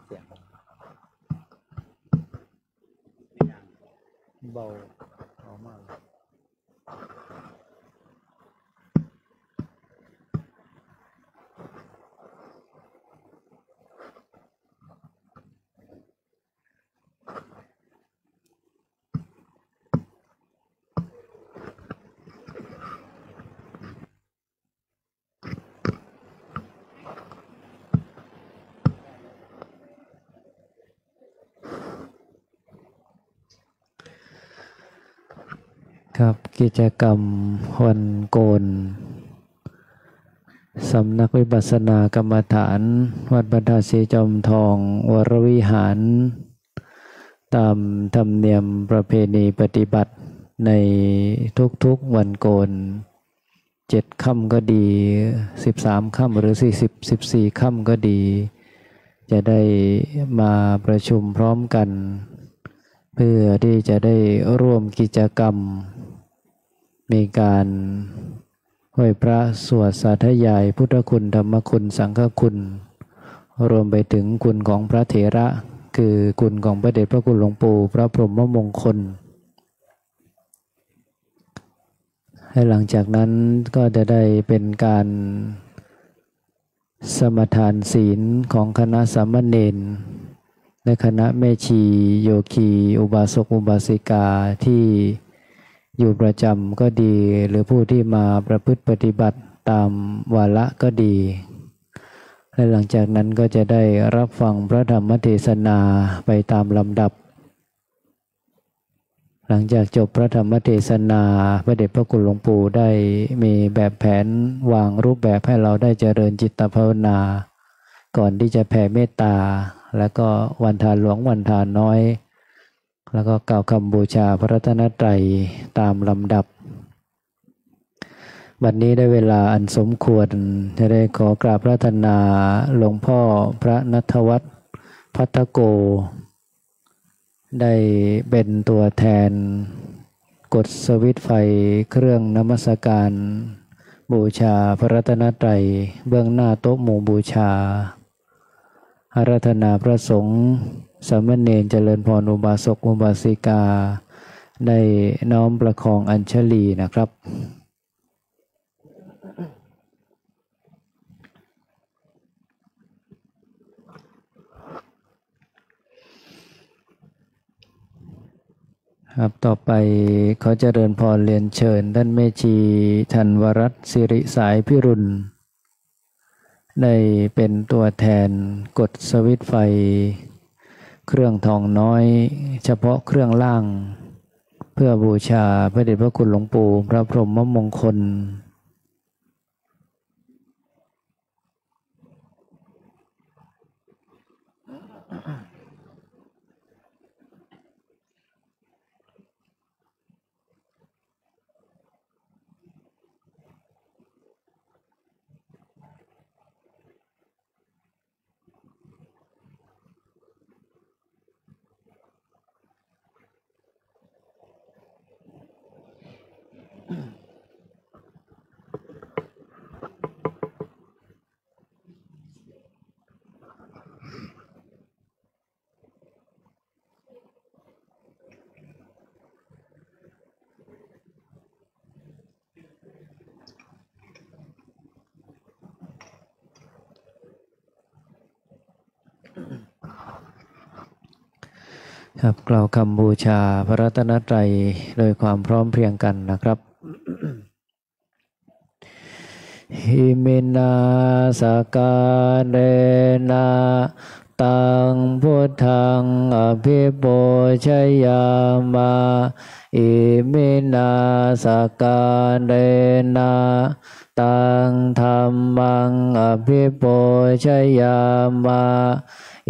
สียงเบาเมากครับกิจกรรมวันโกนสำนักวิปัสสนากรรมฐานวัดบรรดาศรีจอมทองวรวิหารตามธรรมเนียมประเพณีปฏิบัติในทุกๆวันโกน7 ค่ำก็ดี13 ค่ำหรือ14 ค่ำก็ดีจะได้มาประชุมพร้อมกันเพื่อที่จะได้ร่วมกิจกรรมมีการไหว้พระสวดสาธยายพุทธคุณธรรมคุณสังฆคุณรวมไปถึงคุณของพระเถระคือคุณของพระเดชพระคุณหลวงปู่พระพรหมมงคลให้หลังจากนั้นก็จะได้เป็นการสมทานศีลของคณะสามเณรและคณะแม่ชีโยคีอุบาสกอุบาสิกาที่อยู่ประจำก็ดีหรือผู้ที่มาประพฤติปฏิบัติตามวาระก็ดีและหลังจากนั้นก็จะได้รับฟังพระธรรมเทศนาไปตามลำดับหลังจากจบพระธรรมเทศนาพระเดชพระคุณหลวงปู่ได้มีแบบแผนวางรูปแบบให้เราได้เจริญจิตภาวนาก่อนที่จะแผ่เมตตาแล้วก็วันทานหลวงวันทานน้อยแล้วก็กล่าวคำบูชาพระรัตนตรัยตามลำดับบัดนี้ได้เวลาอันสมควรจะได้ขอกราบพระรัตนาหลวงพ่อพระณัฐวัฒน์ภัทโกได้เป็นตัวแทนกดสวิตช์ไฟเครื่องนมัสการบูชาพระรัตนตรัยเบื้องหน้าโต๊ะหมู่บูชาอาราธนาพระสงฆ์สามเณรเจริญพรอุบาสกอุบาสิกาได้น้อมประคองอัญชลีนะครับครับต่อไปขอเจริญพรเรียนเชิญท่านแม่ชีธันวรัตน์สิริสายพิรุณได้เป็นตัวแทนกดสวิตช์ไฟเครื่องทองน้อยเฉพาะเครื่องล่างเพื่อบูชาพระเดชพระคุณหลวงปู่พระพรหมมงคลครับกล่าวคำบูชาพระรัตนตรัยโดยความพร้อมเพรียงกันนะครับหิมินาสการเรนะตังพุทธังอภิปูชยามาอิมินาสการเรนะตังธัมมังอภิปูชยามา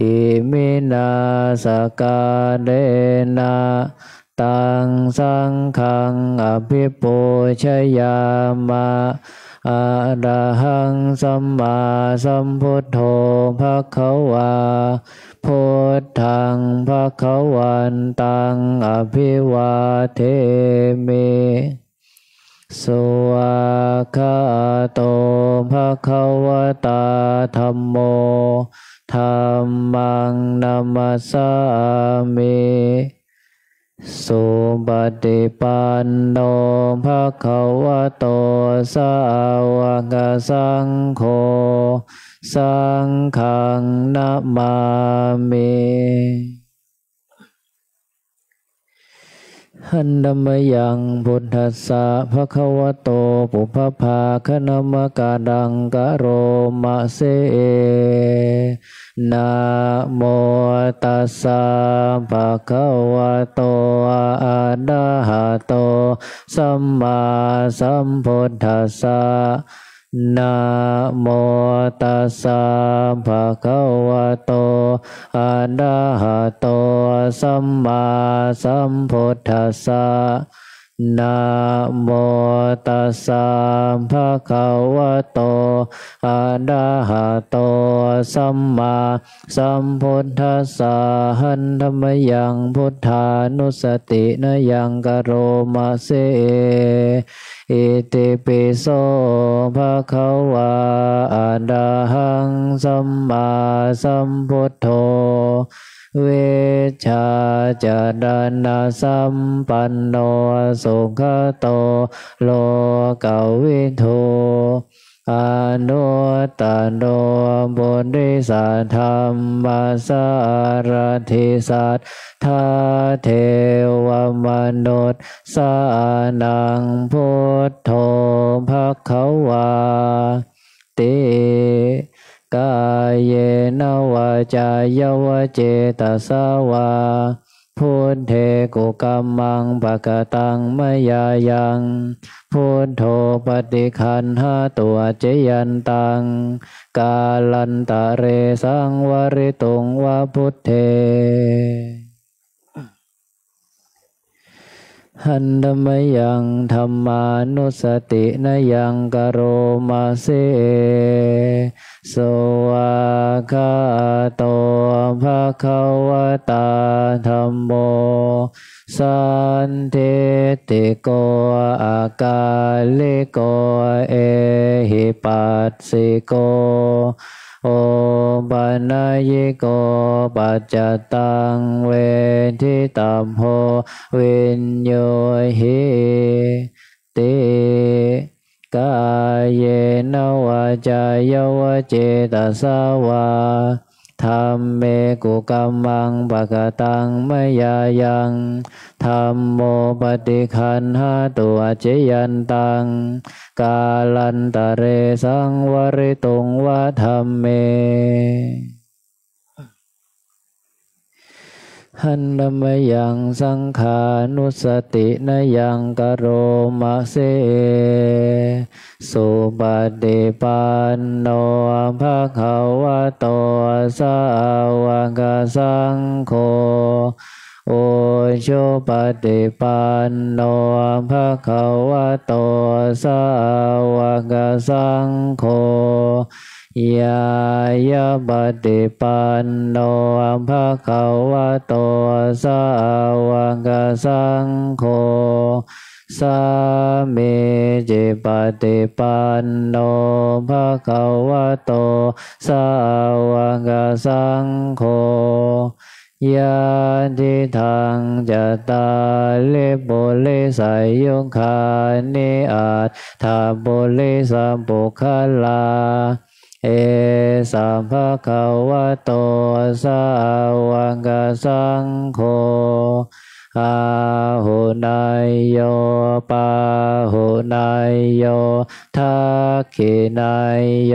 อิมินาสการเรนะตังสังฆังอภิปูชยามาอะระหังสัมมาสัมพุทโธภควาพุทธังภควันตังอภิวาเทมิ สวากขาโตภะคะวะตาธัมโมธัมมังนัมมัสสามิสุปฏิปันโนภะคะวะโตสาวกสังโฆสังฆังนะมามิหันดัมยังพุทธัสสะภะคะวะโตปุพพภาคะนามกาดังกะโรมะเสนะโมตัสสะภะคะวะโตอะระหะโตสัมมาสัมพุทธัสสะนะโมตัสสะภะคะวะโตอะระหะโตสัมมาสัมพุทธัสสะนะโมตัสสะภะคะวะโตอะระหะโตสัมมาสัมพุทธัสสะหันธัมมยังพุทธานุสตินะยังกะโรมะเสอิติปิโสภะคะวะอะระหังสัมมาสัมพุทโธเวชชาจารณะสัมปันโนสุขโตโลกวิทูอนุตตโนบุริสัทธัมมัสสารถิสัทธาเทวมนุษย์สานังพุทโธภคะวาติกายเยนวาจายวเจตสาวาพุทเทกุกัมมังปะกะตังมยายังพุทโธปฏิคันหาตัวเจยันตังกาลันตะเรสังวริตุงวะพุทเทหันธัมมยังธัมมานุสตินะยังกะโรมะเสสวากขาโตภะคะวะตาธัมโมสันทิติโกอากาลิโกเอหิปัสสิโกโอปัญญิโกปัจจตังเวทิตัมโหวินโยหิติกายเยนวาจายวเจตสาวาธัมเมกุกัมมังปะกะตังมยายังธัมโมปฏิคันหาตัวเจยันตังกาลันตะเรสังวริตุงวะธัมเมหันธัมมยังสังขานุสตินะยังกะโรมะเสสุปฏิปันโนภะคะวะโตสาวกสังโฆโอชุปฏิปันโนภะคะวะโตสาวกสังโฆยายาปฏิปันโนภะคะวะโตสาวกสังโฆสามิจิปฏิปันโนภะคะวะโตสาวกสังโฆยะทิทังจัตตาลิปุริสายุคานิอัตถาปุริสัมปุคลาเอสัมภะคะวะโตสาวกสังโฆอาหุนายโยปาหุนายโยทักขินายโย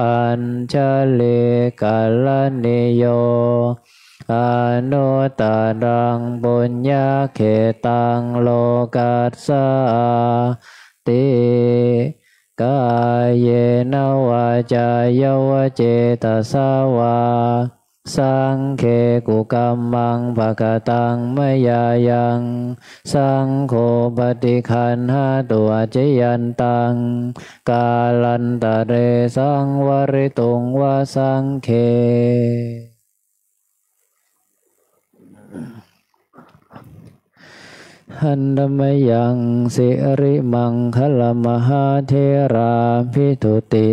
อัญชลิกัลลนิโยอนุตตรังปุญญเขตังโลกัสสาติกายเยนวาจายวเจตสาวาสังเคกุกัมมังภะกะตังมยายังสังโฆปฏิคันหาตัวเจยันตังกาลันตะเรสังวริตุงวะสังเค หันธมยังสิริมังคลมหาเทราภิทุติ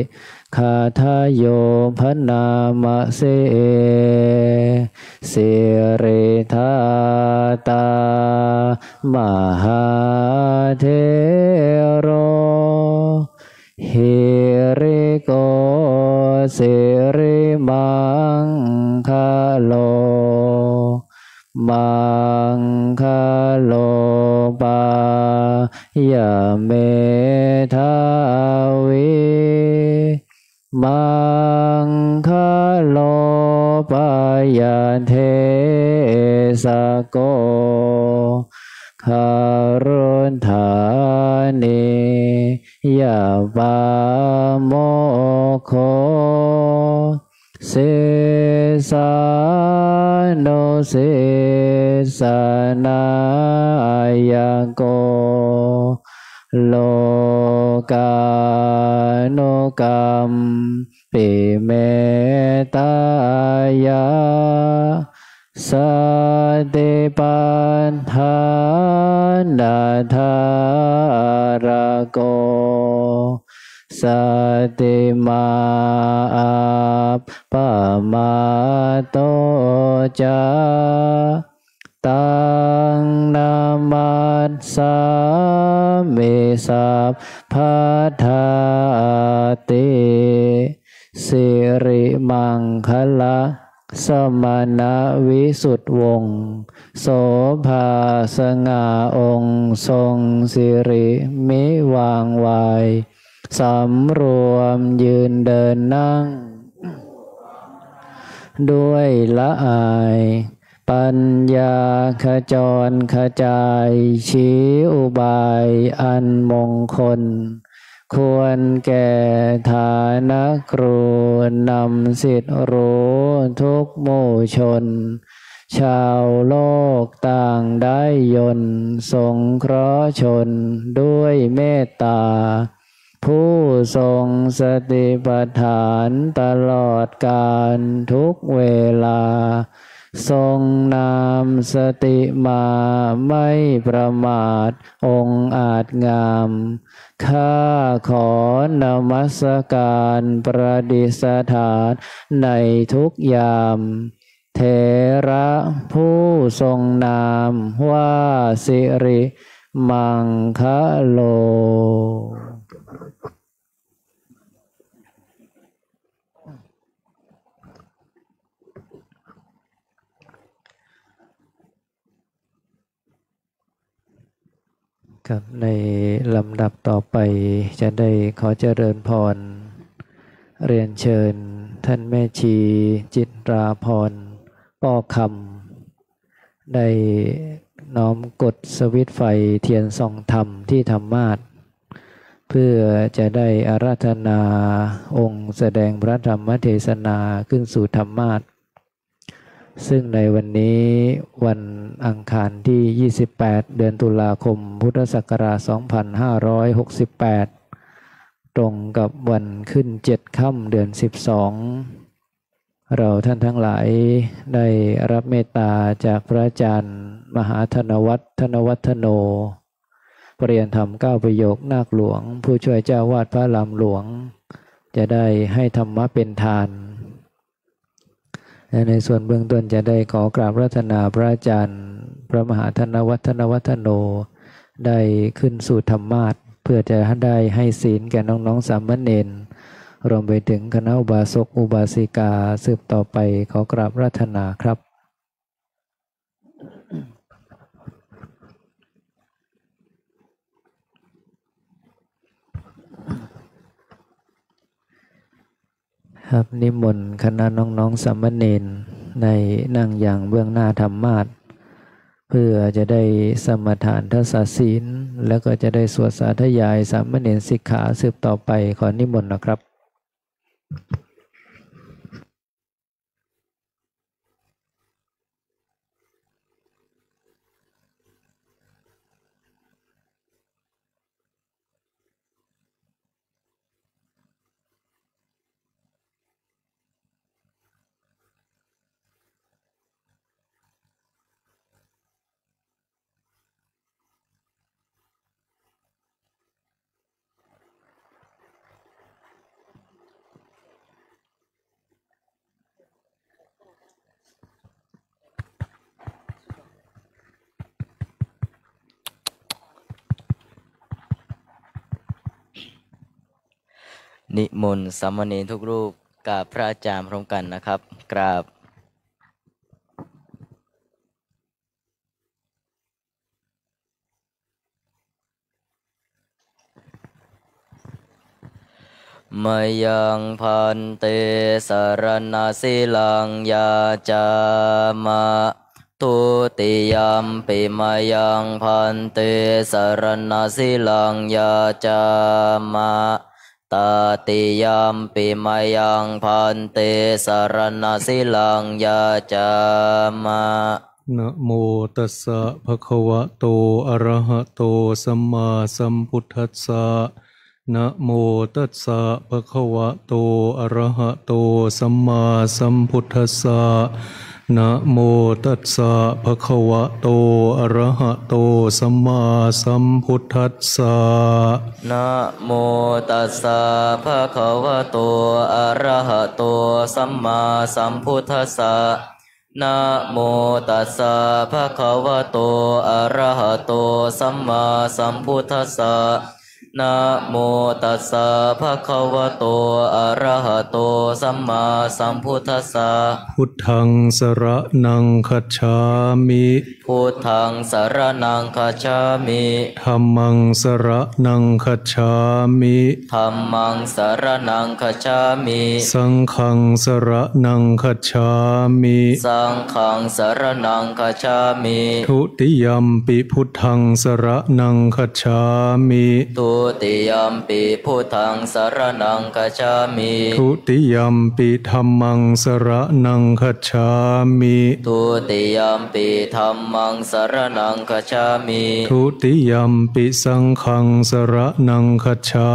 คาทายโยพนามะเสสิริธาตามหาเทโรหิริโกสิริมังคโลมังคโลปายาเมทาวิมังคโลปายาเทสโกคารุณธานิยาปาโมโคเสสาโนเสสนายโกโลกาโนกรรมปิเมตายาสติปัฏฐานาธารโกสติมาปะมาโตจาตังนามัสสามิสัพพัทธาติสิริมังคละสมณวิสุทธวงศ์โสภาสง่าองค์ทรงสิริมิวางวายสำรวมยืนเดินนั่งด้วยละอายปัญญาขจรขจายชี้อุบายอันมงคลควรแก่ฐานะครูนำสิทธิรู้ทุกหมู่ชนชาวโลกต่างได้ยนสงเคราะห์ชนด้วยเมตตาผู้ทรงสติปัฏฐานตลอดกาลทุกเวลาทรงนำสติมาไม่ประมาทองค์อาจงามข้าขอนมัสการประดิษฐานในทุกยามเถระผู้ทรงนามว่าสิริมังคโลครับในลำดับต่อไปจะได้ขอเจริญพรเรียนเชิญท่านแม่ชีจิตราพรป้อคำได้น้อมกดสวิตช์ไฟเทียนส่องธรรมที่ธรรมาสน์เพื่อจะได้อาราธนาองค์แสดงพระธรรมเทศนาขึ้นสู่ธรรมาสน์ซึ่งในวันนี้วันอังคารที่28เดือนตุลาคมพุทธศักราช2568ตรงกับวันขึ้น7ค่ำเดือน12เราท่านทั้งหลายได้รับเมตตาจากพระอาจารย์มหาธนวัฒน์ธนวัฒโนปริยนธรรม9ประโยคนาคหลวงผู้ช่วยเจ้าวาดพระรามหลวงจะได้ให้ธรรมะเป็นทานในส่วนเบื้องต้นจะได้ขอกราบรัตนาพระอาจารย์พระมหาธนวัฒนวัฒโนได้ขึ้นสู่ธรรมาสน์เพื่อจะได้ให้ศีลแก่น้องๆสามเณรรวมไปถึงคณะอุบาสกอุบาสิกาสืบต่อไปขอกราบรัตนาครับครับนิมนต์คณะน้องๆสามเณรในนั่งอย่างเบื้องหน้าธรรมาสน์เพื่อจะได้สมทานทัศศีลแล้วก็จะได้สวดสาธยายสามเณรสิกขาสืบต่อไปขอนิมนต์นะครับ นิมนต์สามเณรทุกรูปกราบพระอาจารย์พร้อมกันนะครับกราบมายังพันเตสรณสิลังยาจามะทุติยมปิมายังพันเตสรณสิลังยาจามะตาติยมปิมายังพันเตสรณสิลังยาจามะนะโมตัสสะภะคะวะโตอะระหะโตสัมมาสัมพุทธัสสะนะโมตัสสะภะคะวะโตอะระหะโตสัมมาสัมพุทธัสสะนะโมตัสสะภะคะวะโตอะระหะโตสัมมาสัมพุทธัสสะนะโมตัสสะภะคะวะโตอะระหะโตสัมมาสัมพุทธัสสะนะโมตัสสะภะคะวะโตอะระหะโตสัมมาสัมพุทธัสสะนะโมตัสสะภะคะวะโตอะระหะโตสัมมาสัมพุทธัสสะพุทธังสรณังคัจฉามิพุทธังสรณังคัจฉามิธัมมังสรณังคัจฉามิธัมมังสรณังคัจฉามิสังฆังสรณังคัจฉามิสังฆังสรณังคัจฉามิทุติยัมปิพุทธังสรณังคัจฉามิทุติยัมปิพุทธังสรณังคัจฉามิทุติยัมปิธัมมังสรณังคัจฉามิทุติยัมปิธัมมังสรณังคัจฉามิทุติยัมปิสังฆังสรณังคัจฉา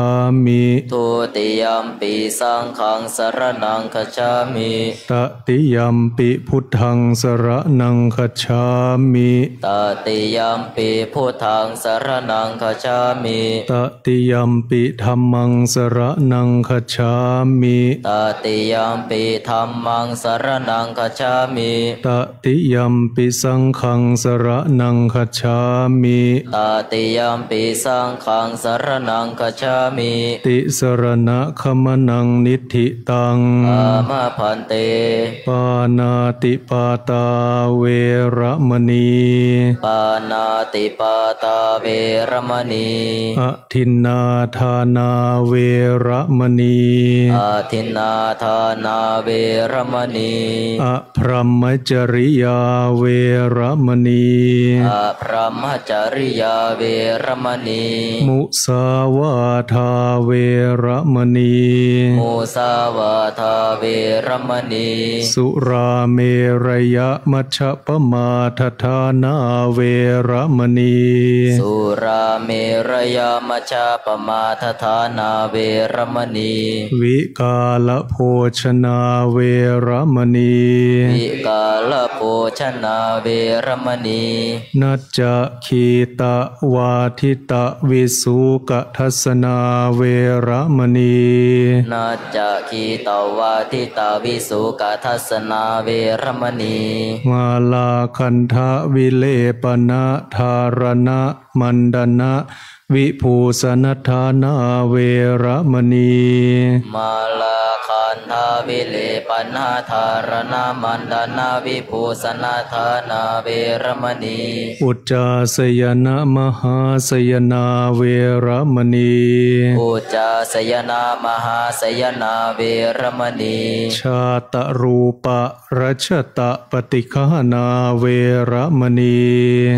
มิทุติยัมปิสังฆังสรณังคัจฉามิตติยัมปิพุทธังสรณังคัจฉามิตติยัมปิพุทธังสรณังคัจฉามิตติยัมปิธัมมังสรณังคัจฉามิตติยัมปิธัมมังสรณังคัจฉามิตติยัมปิสังฆังสรณังคัจฉามิตติยัมปิสังฆังสรณังคัจฉามิติสรณะคมนังนิธิตังอามาพันเตปานาติปาตาเวระมณีปานาติปาตาเวรมณีอทินนาทานาเวระมณีอาทินนาทานาเวรมณีอพรหมจริยาเวระมณีอาพรหมจริยาเวรมณีมุสาวาทาเวระมณีมุสาวาทาเวรมณีสุราเมรยมัชฌปมาทฐานาเวระมณีสุราเมรยมัชฌปมาทฐานาเวรมณีวิกาลโภชนาเวระมณีวิกาลโภชนาเวรมณีนัจจคีตะวาทิตะวิสุกทัสนาเวระมณีนาจคีตวาทิตาวิสุกทัสนาเวรมณีมาลาคันทะวิเลปนะธารณะมันดนะวิภูสนทานาเวระมณีมาลาคันทาวิเลปนาธารณามันดานาวิภูสนาธานาเวรมณีอุจจาสยนะมหาสยนาเวระมณีอุจจาสยนามหาสยนาเวรมณีชาตรูปะรัชตะปฏิฆานาเวระมณี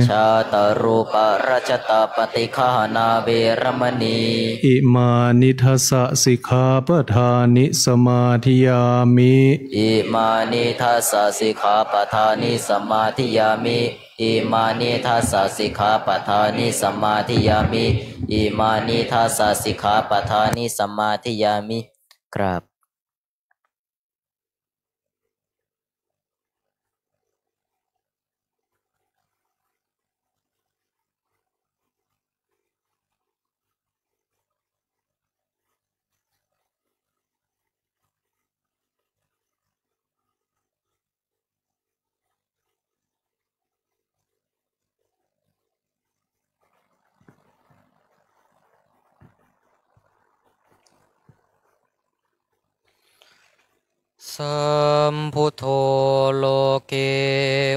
ชาตรูปราชตปฏิฆานาเวรมณีอิมานิทัสสะสิกขาปทานิสมาธิยามิอิมานิทัสสะสิกขาปทานิสมาธิยามิอิมานิทัสสะสิกขาปทานิสมาธิยามิอิมานิทัสสะสิกขาปทานิสมาธิยามิกราบ สัมพุทโธโลเก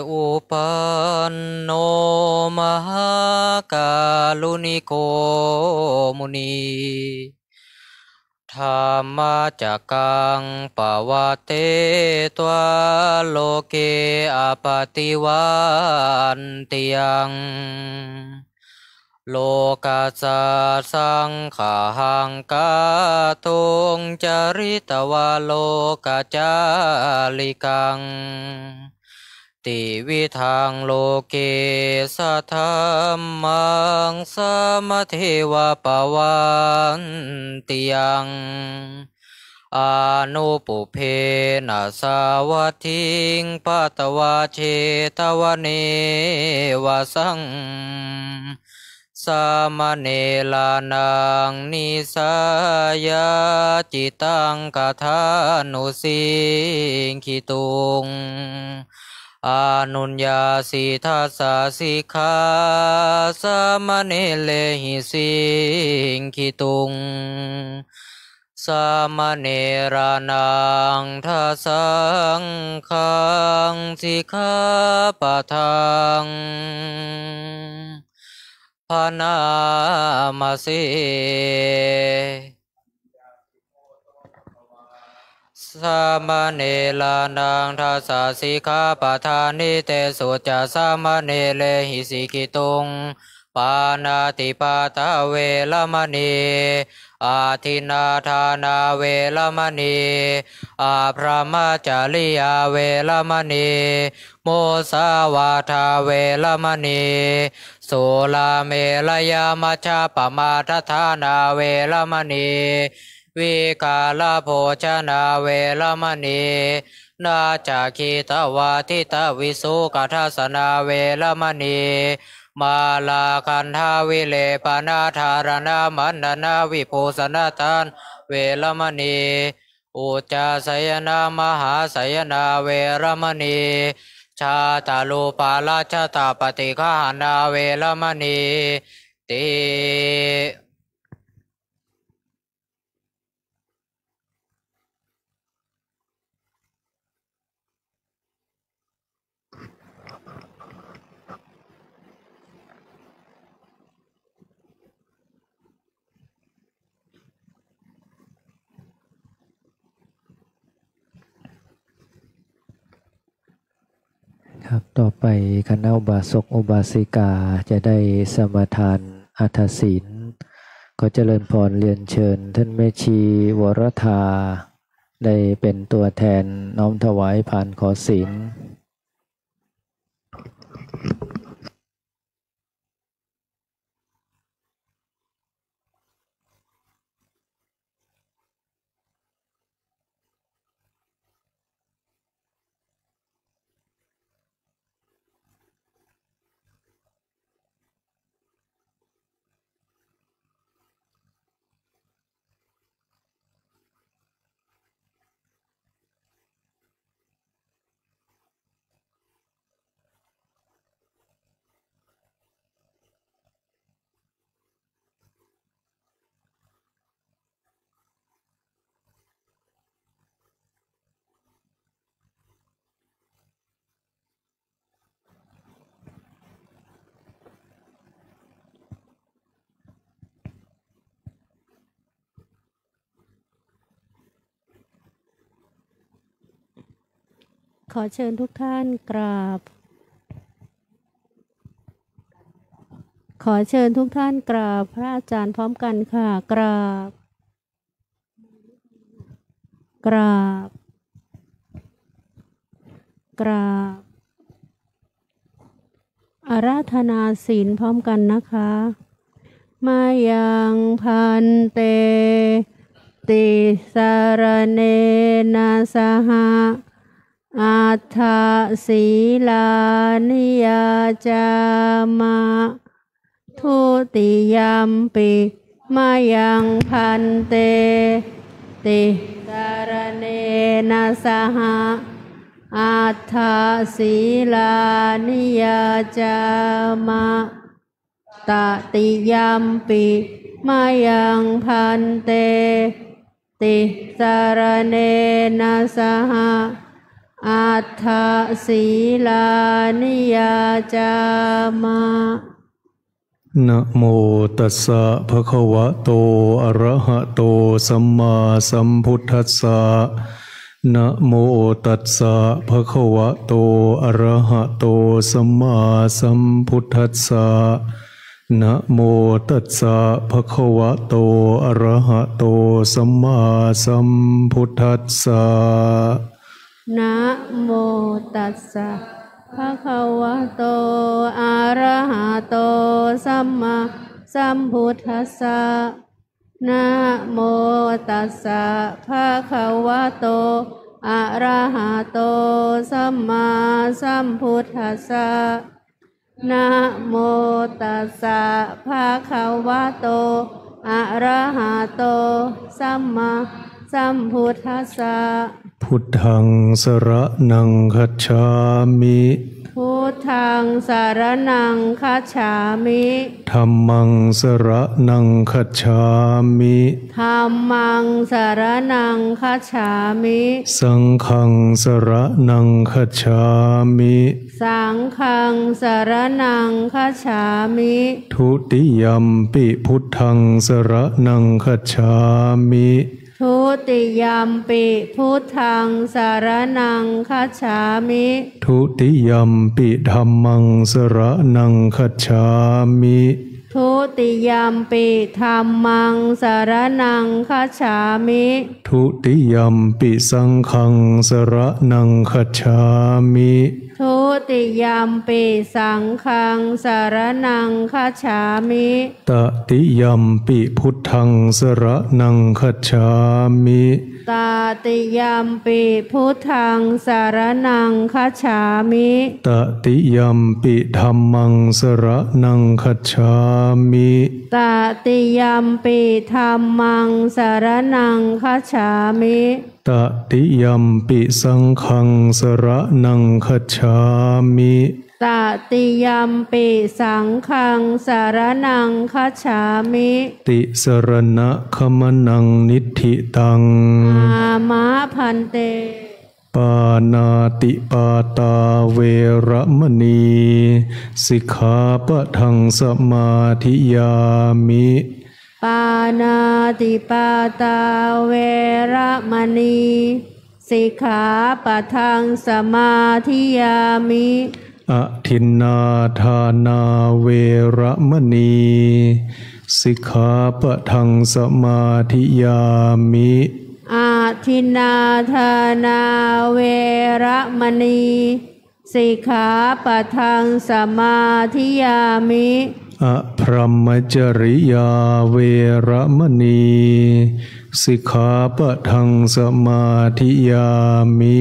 อุปันโนมหากาลุนิโกมุนีธรรมจักกังปวัตเตตวะโลเกอปติวันติยังโลกัสสะสังขาหังกาตุงจริตวะโลกัจจาลิกังติวิทังโลเกสัทธัมมังสมะเทวะปวันติยังอนุปุเพนะสาวัตถิงปัตตวะเชตวะเนวะสังสามเณลานังนิสายาจิตังกทานุสิงคิตุงอนุญญาสิทัสสะสิกขาสามเณเลหิสิงคิตุงสามเณรานังทัสสังขังสิกขาปะทังพานามาเสสามเณรนังทัสสะสิกขาปะทานิเตสุจะสามเณเลหิสิกิตุงปานาติปาตาเวรมณีอาทินนาทานาเวรมณีอาพระมจาริยาเวรมณีโมสาวาทาเวรมณีสุลาเมลยามัชฌปมาทฐานาเวรมณีวิกาลโภชนาเวรมณีนาจักขิตวาทิตวิสุกัทสนาเวรมณีมาลาคันธาวิเลปนาธารณามันนาวิภูสนทานเวรมณีอุจจาสยนามหาสยนาเวรมณีชาตาลูปาลาชตาปฏิฆานาเวรมณีติครับต่อไปคณะอุบาสกอุบาสิกาจะได้สมาทานอัฐศีลก็เจริญพรเรียนเชิญท่านแม่ชีวรธาได้เป็นตัวแทนน้อมถวายผ่านขอศีลขอเชิญทุกท่านกราบขอเชิญทุกท่านกราบพระอาจารย์พร้อมกันค่ะกราบกราบกราบอาราธนาศีลพร้อมกันนะคะมายังพันเตติสารเนนะสหะอัฏฐศีลานิยาจามะทุติยัมปิมายังพันเตติสารเนนะสหะอัฏฐศีลานิยาจามะตติยัมปิมายังพันเต ติสารเนนะสหอัฏฐศีลานิยาจามะนะโมตัสสะภะคะวะโตอะระหะโตสัมมาสัมพุทธัสสะนะโมตัสสะภะคะวะโตอะระหะโตสัมมาสัมพุทธัสสะนะโมตัสสะภะคะวะโตอะระหะโตสัมมาสัมพุทธัสสะนะโมตัสสะภะคะวะโตอะระหะโตสัมมาสัมพุทธัสสะนะโมตัสสะภะคะวะโตอะระหะโตสัมมาสัมพุทธัสสะนะโมตัสสะภะคะวะโตอะระหะโตสัมมาสัมพุทธัสสะพุทธังสรณังคัจฉามิพุทธังสารนังคัจฉามิธัมมังสรณังคัจฉามิธัมมังสารนังคัจฉามิสังฆังสรณังคัจฉามิสังฆังสารนังคัจฉามิทุติยัมปิพุทธังสรณังคัจฉามิทุติยัมปิพุทธังสารนังคัจฉามิทุติยัมปิธัมมังสรณังคัจฉามิทุติยัมปิธัมมังสารนังคัจฉามิทุติยัมปิสังฆังสรณังคัจฉามิทุติยัมปิสังฆังสารนังคัจฉามิตติยัมปิพุทธังสรณังคัจฉามิตติยัมปิพุทธังสารนังคัจฉามิตติยัมปิธัมมังสรณังคัจฉามิตติยัมปิธัมมังสารนังคัจฉามิตติยัมปิสังฆังสรณังคัจฉามิตติยัมปิสังฆังสารนังคัจฉามิติสรณะคมนังนิทธิตังอามะพันเตปานาติปาตาเวระมณีสิกขาปะทังสมาธิยามิปานาติปาตาเวระมณีสิกขาปะทังสมาธิยามิอทินนาทานาเวระมณีสิกขาปะทังสมาธิยามิอาทินนาทานาเวระมณีสิกขาปะทังสมาธิยามิอพรหมจริยาเวระมณีสิกขาปะทังสมาธิยามิ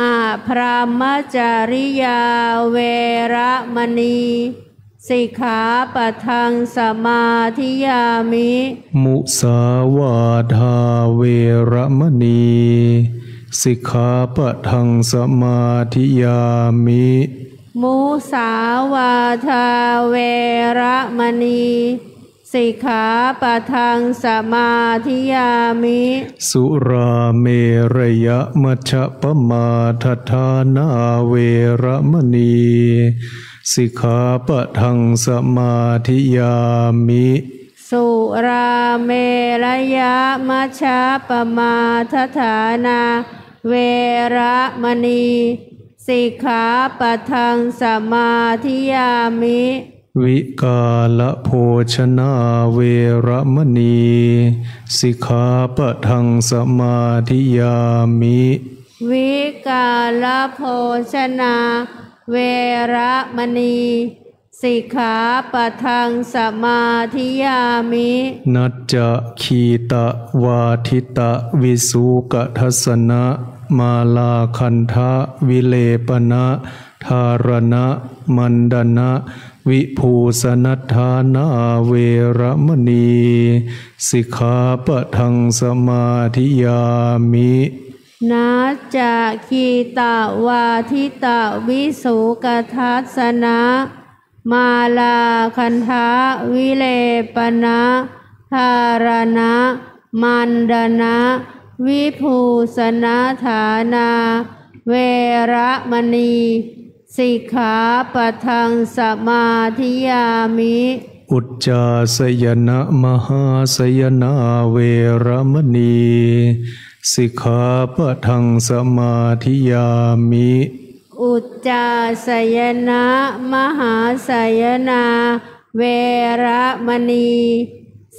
อาพรหมจริยาเวระมณีสิกขาปะทังสมาธิยามิมุสาวาทาเวระมณีสิกขาปะทังสมาธิยามิมุสาวาทาเวระมณีสิกขาปะทังสมาธิยามิสุราเมรยมัชฌัปมาทัฏฐานาเวระมณีสิกขาปะทังสมาธิยามิสุราเมรยมัชฌัปมาทัฏฐานาเวระมณีสิกขาปะทังสมาธิยามิวิกาลโภชนาเวระมณีสิกขาปะทังสมาธิยามิวิกาลโภชนาเวระมณีสิกขาปะทังสมาธิยามินัจจะขีตะวาทิตะวิสุกทัสสนะมาลาคันทะวิเลปนะธารณะมันดนะวิภูสนัฏฐานาเวระมณีสิกขาปะทังสมาธิยามินัจจะขีตะวาทิตะวิสุกทัสสนะมาลาคันทะวิเลปนะธารณะ มันดนะวิภูสนาฐานาเวระมณีสิกขาปะทังสมาธิยามิอุจจาสยนะมหาสยนาเวรมณีสิกขาปะทังสมาธิยามิอุจจาสยนะมหาสยนาเวระมณี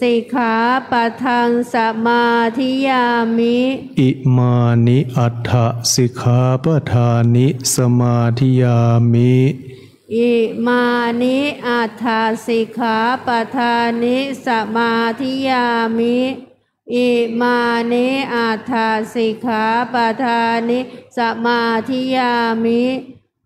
สิกขาปะทังสมาธิยามิอิมานิอัฏฐสิกขาปทานิสมาธิยามิอิมานิอัฏฐสิกขาปทานิสมาธิยามิอิมานิอัฏฐสิกขาปทานิสมาธิยามิ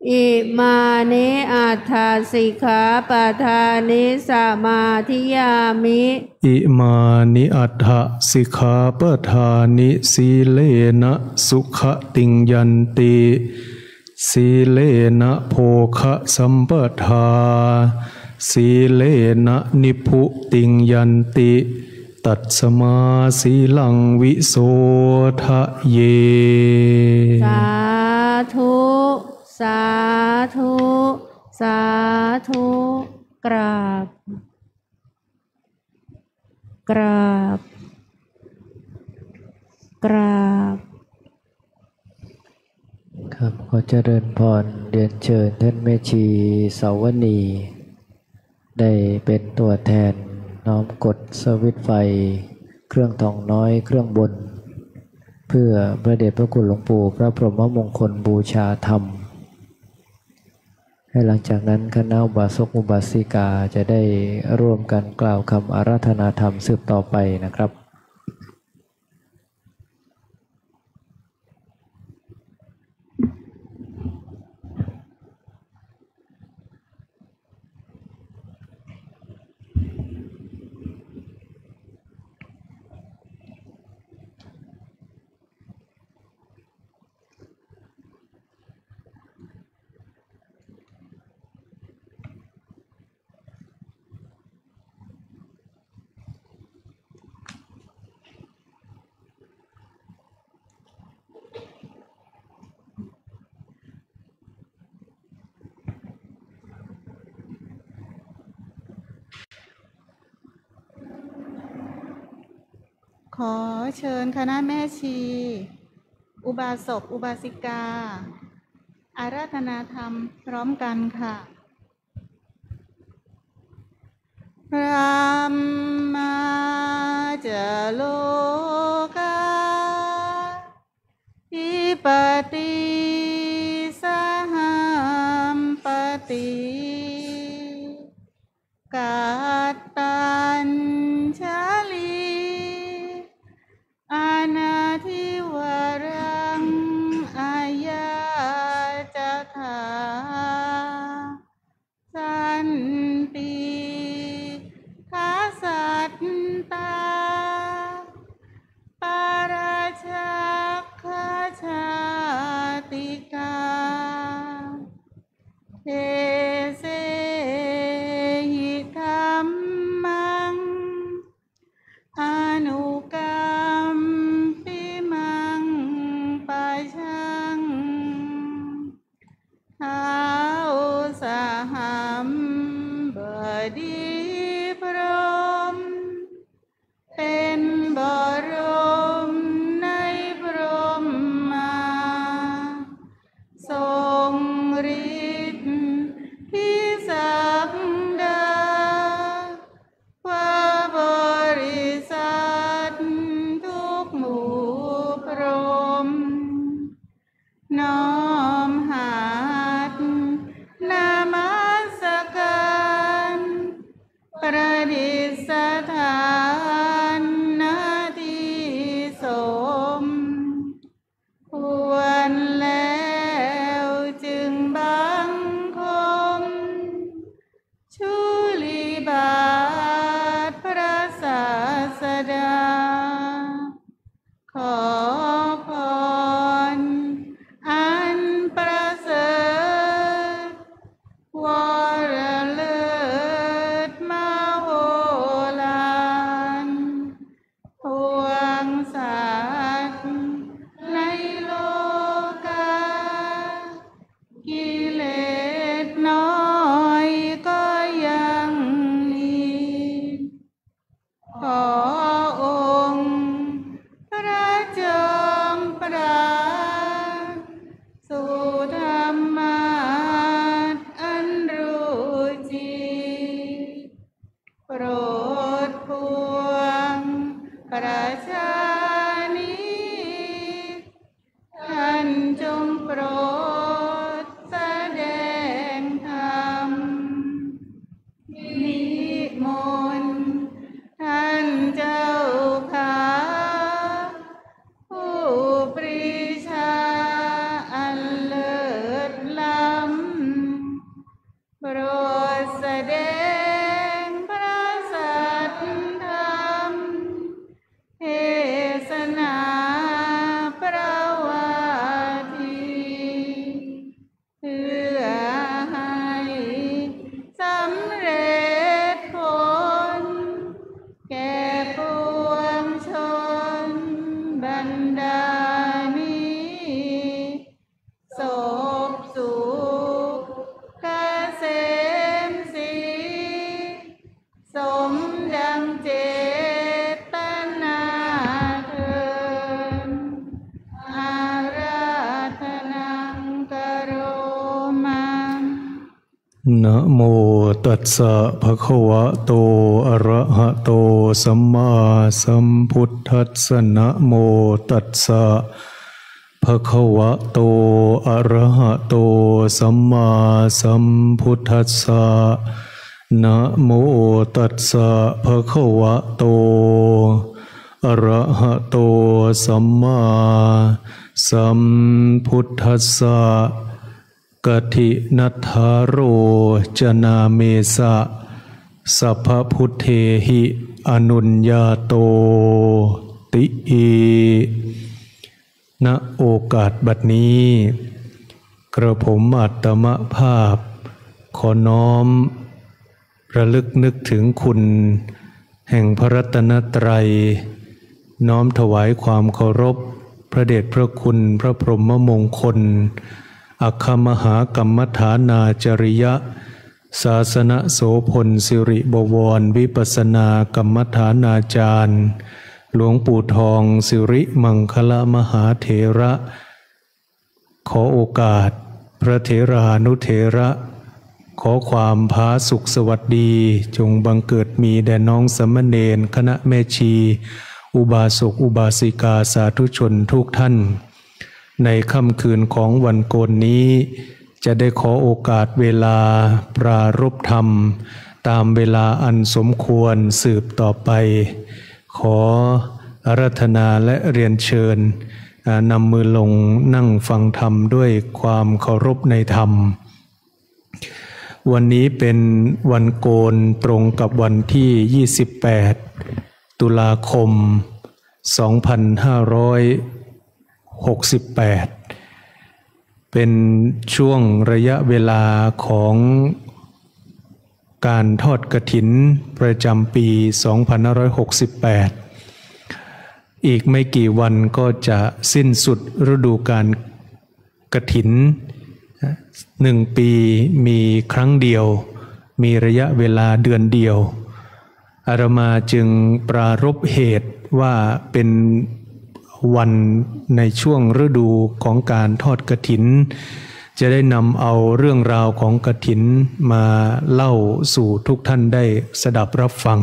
อิมานิอัฏฐสิกขาปทานิสมาธิยามิอิมานิอัฏฐสิกขาปทานิสีเลนะสุขติงยันติสีเลนะโภคะสัมปทาสีเลนะนิพุติงยันติตัดสมาสีลังวิโสทะเยสาธุสาธุสาธุกราบกราบกราบครับขอเจริญพรเรียนเชิญท่านแม่ชีสาวณีได้เป็นตัวแทนน้อมกดสวิตช์ไฟเครื่องทองน้อยเครื่องบนเพื่อพระเดชพระคุณหลวงปู่พระพรหมมงคลบูชาธรรมให้หลังจากนั้นคณะอุบาสกอุบาสิกาจะได้ร่วมกันกล่าวคำอาราธนาธรรมสืบต่อไปนะครับ ขอเชิญคณะแม่ชีอุบาสกอุบาสิกาอาราธนาธรรมพร้อมกันค่ะพระมาจโลกาอิปติสหัมปติกาตัญชลีอานาทิวรังอายาจถาสันติทัสสัตตาปาราชักขชาติกาเทเสหิธัมมังอนุกรรมปิมังปัจฉังท้าวสหัมบดีพรหมเป็นบรมในพรหมาทรงฤทธิ์พิสักดาพระบริษัททุกหมู่พรหมน้อมหัดนามัสการ โปรดแสดงพระสัทธรรมเทศนาพระวาทีเพื่อให้สำเร็จผลแก่ปวงชนบรรดานี้ศพสุขเกษมศรีสมดังเจตนาเถิดอาราธนังกโรมัง นะโมตัสสะภะคะวะโตอะระหะโตสัมมาสัมพุทธัสสะนะโมตัสสะภะคะวะโตอะระหะโตสัมมาสัมพุทธัสสะนะโมตัสสะภะคะวะโตอะระหะโตสัมมาสัมพุทธัสสะกถินัทธาโรจนาเมสะสัพพพุทเทหิอนุญญาโตติอิณโอกาสบัดนี้กระผมอัตมภาพขอน้อมระลึกนึกถึงคุณแห่งพระรัตนตรัยน้อมถวายความเคารพพระเดชพระคุณพระพรหมมงคลอัคคมหากรรมฐานาจริยะศาสนโสพลสิริบวรวิปัสสนากรรมฐานาจารย์หลวงปู่ทองสิริมังคละมหาเถระขอโอกาสพระเถรานุเถระขอความผาสุขสวัสดีจงบังเกิดมีแด่น้องสามเณรคณะแม่ชีอุบาสกอุบาสิกาสาธุชนทุกท่านในค่ำคืนของวันโกนนี้จะได้ขอโอกาสเวลาปรารภธรรมตามเวลาอันสมควรสืบต่อไปขออาราธนาและเรียนเชิญนำมือลงนั่งฟังธรรมด้วยความเคารพในธรรมวันนี้เป็นวันโกนตรงกับวันที่28ตุลาคม2568เป็นช่วงระยะเวลาของการทอดกฐินประจำปี2568อีกไม่กี่วันก็จะสิ้นสุดฤดูกาลกฐิน1 ปีมีครั้งเดียวมีระยะเวลาเดือนเดียวอาตมาจึงปรารภเหตุว่าเป็นวันในช่วงฤดูของการทอดกฐินจะได้นำเอาเรื่องราวของกฐินมาเล่าสู่ทุกท่านได้สดับรับฟัง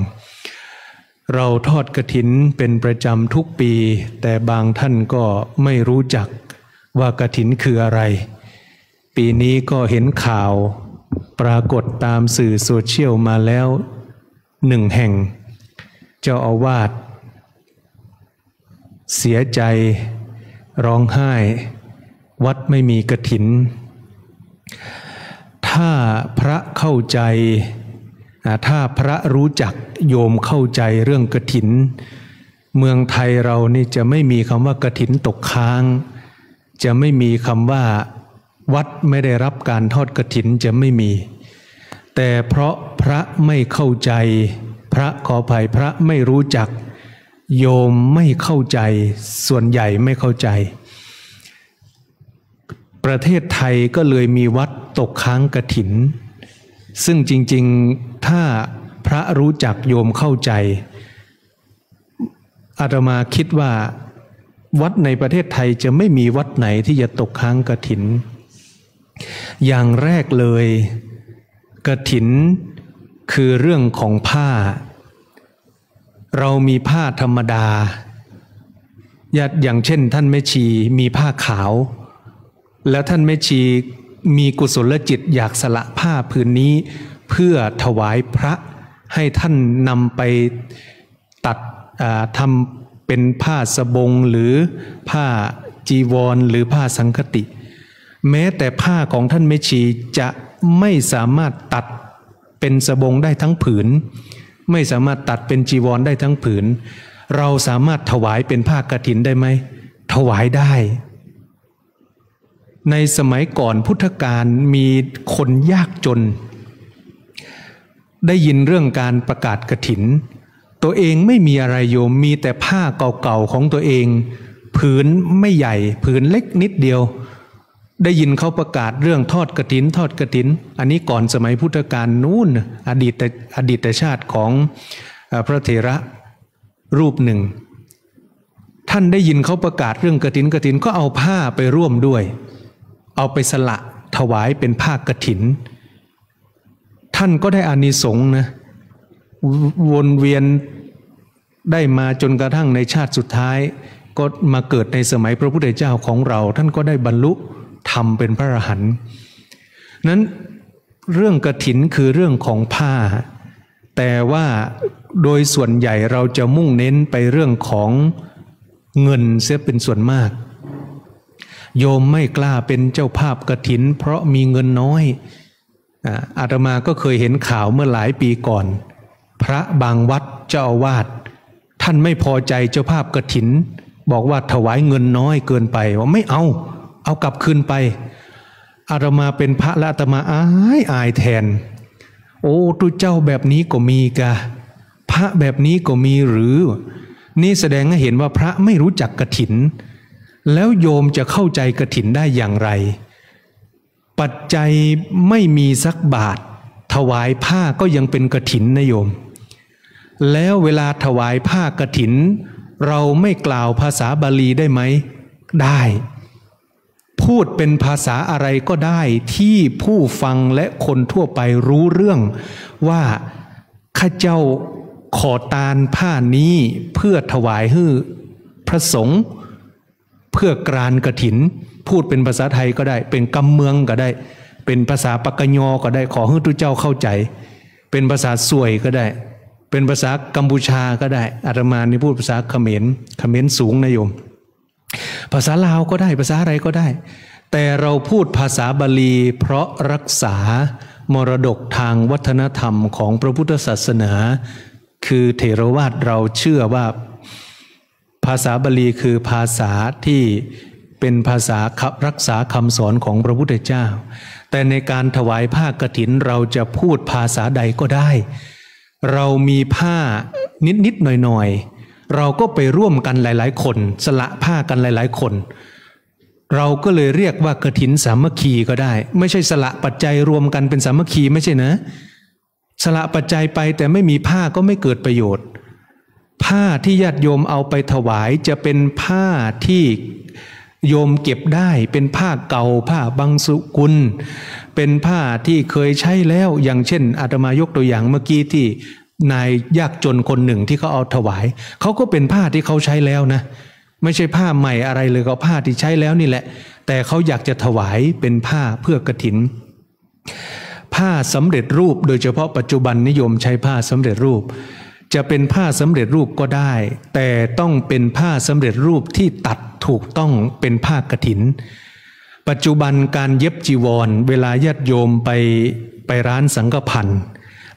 เราทอดกฐินเป็นประจำทุกปีแต่บางท่านก็ไม่รู้จักว่ากฐินคืออะไรปีนี้ก็เห็นข่าวปรากฏตามสื่อโซเชียลมาแล้ว1 แห่งเจ้าอาวาสเสียใจร้องไห้วัดไม่มีกฐินถ้าพระเข้าใจถ้าพระรู้จักโยมเข้าใจเรื่องกฐินเมืองไทยเรานี่จะไม่มีคำว่ากฐินตกค้างจะไม่มีคำว่าวัดไม่ได้รับการทอดกฐินจะไม่มีแต่เพราะพระไม่เข้าใจพระขออภัยพระไม่รู้จักโยมไม่เข้าใจส่วนใหญ่ไม่เข้าใจประเทศไทยก็เลยมีวัดตกค้างกฐินซึ่งจริงๆถ้าพระรู้จักโยมเข้าใจอาตมาคิดว่าวัดในประเทศไทยจะไม่มีวัดไหนที่จะตกค้างกฐินอย่างแรกเลยกฐินคือเรื่องของผ้าเรามีผ้าธรรมดาอย่างเช่นท่านแม่ชีมีผ้าขาวแล้วท่านแม่ชีมีกุศลจิตอยากสละผ้าผืนนี้เพื่อถวายพระให้ท่านนำไปตัดทำเป็นผ้าสบงหรือผ้าจีวรหรือผ้าสังคติแม้แต่ผ้าของท่านแม่ชีจะ ไม่สามารถตัดเป็นสบงได้ทั้งผืนไม่สามารถตัดเป็นจีวรได้ทั้งผืนเราสามารถถวายเป็นผ้ากฐินได้ไหมถวายได้ในสมัยก่อนพุทธกาลมีคนยากจนได้ยินเรื่องการประกาศกฐินตัวเองไม่มีอะไรโยมมีแต่ผ้าเก่าๆของตัวเองผืนไม่ใหญ่ผืนเล็กนิดเดียวได้ยินเขาประกาศเรื่องทอดกฐินทอดกฐินอันนี้ก่อนสมัยพุทธกาลนู้นอดีตชาติของพระเถระรูปหนึ่งท่านได้ยินเขาประกาศเรื่องกฐินก็เอาผ้าไปร่วมด้วยเอาไปสละถวายเป็นผ้ากฐินท่านก็ได้อานิสงส์นะวนเวียนได้มาจนกระทั่งในชาติสุดท้ายก็มาเกิดในสมัยพระพุทธเจ้าของเราท่านก็ได้บรรลุธรรมเป็นพระอรหันต์นั้นเรื่องกฐินคือเรื่องของผ้าแต่ว่าโดยส่วนใหญ่เราจะมุ่งเน้นไปเรื่องของเงินเสียเป็นส่วนมากโยมไม่กล้าเป็นเจ้าภาพกฐินเพราะมีเงินน้อยอาตมาก็เคยเห็นข่าวเมื่อหลายปีก่อนพระบางวัดเจ้าอาวาสท่านไม่พอใจเจ้าภาพกฐินบอกว่าถวายเงินน้อยเกินไปว่าไม่เอากลับคืนไปอาตมาเป็นพระและอาตมาอายแทนโอ้ตุเจ้าแบบนี้ก็มีกะพระแบบนี้ก็มีหรือนี่แสดงให้เห็นว่าพระไม่รู้จักกฐินแล้วโยมจะเข้าใจกฐินได้อย่างไรปัจจัยไม่มีสักบาทถวายผ้าก็ยังเป็นกฐินนะโยมแล้วเวลาถวายผ้ากฐินเราไม่กล่าวภาษาบาลีได้ไหมได้พูดเป็นภาษาอะไรก็ได้ที่ผู้ฟังและคนทั่วไปรู้เรื่องว่าข้าเจ้าขอทานผ้านี้เพื่อถวายให้พระสงฆ์เพื่อกรานกฐินพูดเป็นภาษาไทยก็ได้เป็นกำเมืองก็ได้เป็นภาษาปักกยอก็ได้ขอให้ทุกเจ้าเข้าใจเป็นภาษาสวยก็ได้เป็นภาษากัมพูชาก็ได้อาตมานี่พูดภาษาเขมรสูงนะโยมภาษาลาวก็ได้ภาษาอะไรก็ได้แต่เราพูดภาษาบาลีเพราะรักษามรดกทางวัฒนธรรมของพระพุทธศาสนาคือเถรวาทเราเชื่อว่าภาษาบาลีคือภาษาที่เป็นภาษารักษาคำสอนของพระพุทธเจ้าแต่ในการถวายผ้ากฐินเราจะพูดภาษาใดก็ได้เรามีผ้านิดๆหน่อยๆเราก็ไปร่วมกันหลายๆคนสละผ้ากันหลายๆคนเราก็เลยเรียกว่ากฐินสามัคคีก็ได้ไม่ใช่สละปัจจัยรวมกันเป็นสามัคคีไม่ใช่นะสละปัจจัยไปแต่ไม่มีผ้าก็ไม่เกิดประโยชน์ผ้าที่ญาติโยมเอาไปถวายจะเป็นผ้าที่โยมเก็บได้เป็นผ้าเก่าผ้าบางสุกุลเป็นผ้าที่เคยใช้แล้วอย่างเช่นอาตมายกตัวอย่างเมื่อกี้ที่นายยากจนคนหนึ่งที่เขาเอาถวายเขาก็เป็นผ้าที่เขาใช้แล้วนะไม่ใช่ผ้าใหม่อะไรเลยก็ผ้าที่ใช้แล้วนี่แหละแต่เขาอยากจะถวายเป็นผ้าเพื่อกฐินผ้าสำเร็จรูปโดยเฉพาะปัจจุบันนิยมใช้ผ้าสำเร็จรูปจะเป็นผ้าสำเร็จรูปก็ได้แต่ต้องเป็นผ้าสำเร็จรูปที่ตัดถูกต้องเป็นผ้ากฐินปัจจุบันการเย็บจีวรเวลาญาติโยมไปร้านสังฆพันธ์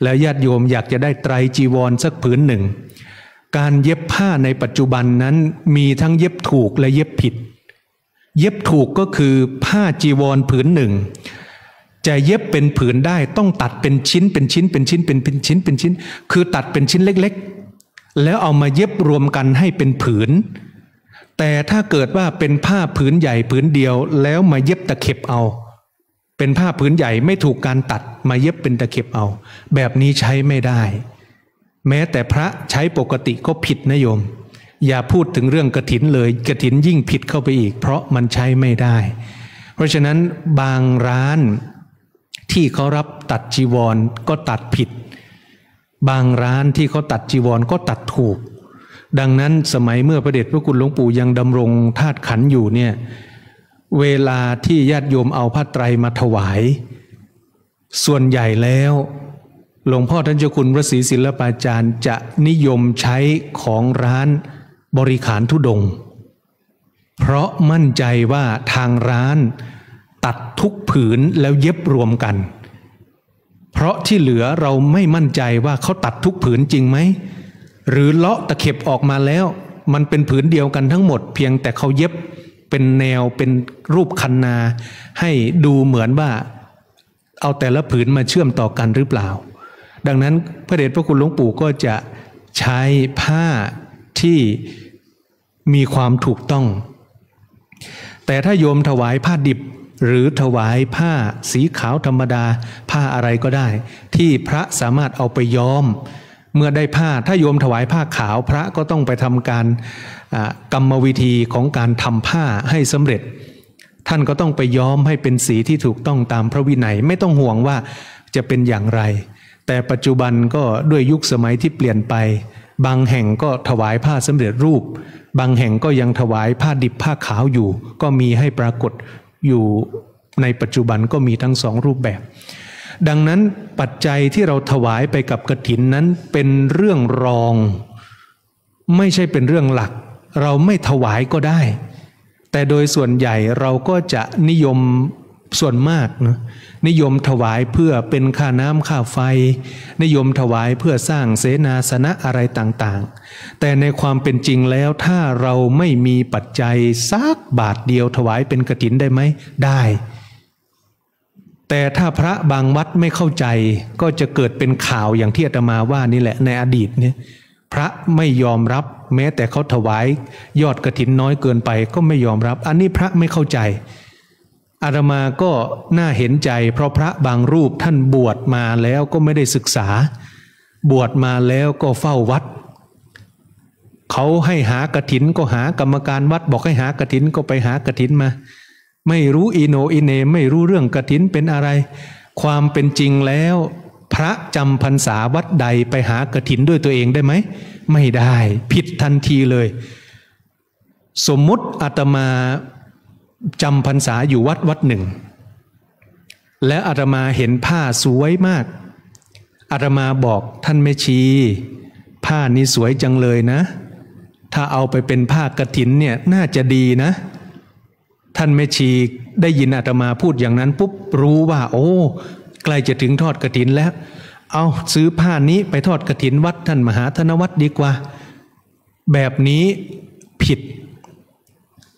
แล้วญาติโยมอยากจะได้ไตรจีวรสักผืนหนึ่งการเย็บผ้าในปัจจุบันนั้นมีทั้งเย็บถูกและเย็บผิดเย็บถูกก็คือผ้าจีวรผืนหนึ่งจะเย็บเป็นผืนได้ต้องตัดเป็นชิ้นเป็นชิ้นเป็นชิ้นเป็นชิ้นเป็นชิ้นคือตัดเป็นชิ้นเล็กๆแล้วเอามาเย็บรวมกันให้เป็นผืนแต่ถ้าเกิดว่าเป็นผ้าผืนใหญ่ผืนเดียวแล้วมาเย็บตะเข็บเอาเป็นผ้าผืนใหญ่ไม่ถูกการตัดมาเย็บเป็นตะเข็บเอาแบบนี้ใช้ไม่ได้แม้แต่พระใช้ปกติก็ผิดนะโยมอย่าพูดถึงเรื่องกฐินเลยกฐินยิ่งผิดเข้าไปอีกเพราะมันใช้ไม่ได้เพราะฉะนั้นบางร้านที่เขารับตัดจีวรก็ตัดผิดบางร้านที่เขาตัดจีวรก็ตัดถูกดังนั้นสมัยเมื่อพระเดชพระคุณหลวงปู่ยังดำรงธาตุขันธ์อยู่เนี่ยเวลาที่ญาติโยมเอาผ้าไตรมาถวายส่วนใหญ่แล้วหลวงพ่อท่านเจ้าคุณพระศรีศิลปาจารย์จะนิยมใช้ของร้านบริขารธุดงค์เพราะมั่นใจว่าทางร้านตัดทุกผืนแล้วเย็บรวมกัน ราะที่เหลือเราไม่มั่นใจว่าเขาตัดทุกผืนจริงไหมหรือเลาะตะเข็บออกมาแล้วมันเป็นผืนเดียวกันทั้งหมดเพียงแต่เขาเย็บเป็นแนวเป็นรูปคันนาให้ดูเหมือนว่าเอาแต่ละผืนมาเชื่อมต่อกันหรือเปล่าดังนั้นพระเดชพระคุณหลวงปู่ก็จะใช้ผ้าที่มีความถูกต้องแต่ถ้าโยมถวายผ้าดิบหรือถวายผ้าสีขาวธรรมดาผ้าอะไรก็ได้ที่พระสามารถเอาไปย้อมเมื่อได้ผ้าถ้าโยมถวายผ้าขาวพระก็ต้องไปทำการกรรมวิธีของการทำผ้าให้สำเร็จท่านก็ต้องไปย้อมให้เป็นสีที่ถูกต้องตามพระวินัยไม่ต้องห่วงว่าจะเป็นอย่างไรแต่ปัจจุบันก็ด้วยยุคสมัยที่เปลี่ยนไปบางแห่งก็ถวายผ้าสำเร็จรูปบางแห่งก็ยังถวายผ้าดิบผ้าขาวอยู่ก็มีให้ปรากฏอยู่ในปัจจุบันก็มีทั้งสองรูปแบบดังนั้นปัจจัยที่เราถวายไปกับกฐินนั้นเป็นเรื่องรองไม่ใช่เป็นเรื่องหลักเราไม่ถวายก็ได้แต่โดยส่วนใหญ่เราก็จะนิยมส่วนมากนะนิยมถวายเพื่อเป็นค่าน้ำค่าไฟนิยมถวายเพื่อสร้างเสนาสนะอะไรต่างๆแต่ในความเป็นจริงแล้วถ้าเราไม่มีปัจจัยสักบาทเดียวถวายเป็นกฐินได้ไหมได้แต่ถ้าพระบางวัดไม่เข้าใจก็จะเกิดเป็นข่าวอย่างที่อาตมาว่านี่แหละในอดีตเนี่ยพระไม่ยอมรับแม้แต่เขาถวายยอดกฐินน้อยเกินไปก็ไม่ยอมรับอันนี้พระไม่เข้าใจอาตมาก็น่าเห็นใจเพราะพระบางรูปท่านบวชมาแล้วก็ไม่ได้ศึกษาบวชมาแล้วก็เฝ้าวัดเขาให้หากฐินก็หากรรมการวัดบอกให้หากฐินก็ไปหากฐินมาไม่รู้อีโนอีเนไม่รู้เรื่องกฐินเป็นอะไรความเป็นจริงแล้วพระจำพรรษาวัดใดไปหากฐินด้วยตัวเองได้ไหมไม่ได้ผิดทันทีเลยสมมุติอาตมาจำพรรษาอยู่วัดหนึ่งและอาตมาเห็นผ้าสวยมากอาตมาบอกท่านแม่ชีผ้านี้สวยจังเลยนะถ้าเอาไปเป็นผ้ากฐินเนี่ยน่าจะดีนะท่านแม่ชีได้ยินอาตมาพูดอย่างนั้นปุ๊บรู้ว่าโอ้ใกล้จะถึงทอดกฐินแล้วเอาซื้อผ้านี้ไปทอดกฐินวัดท่านมหาธนวัฒน์ดีกว่าแบบนี้ผิด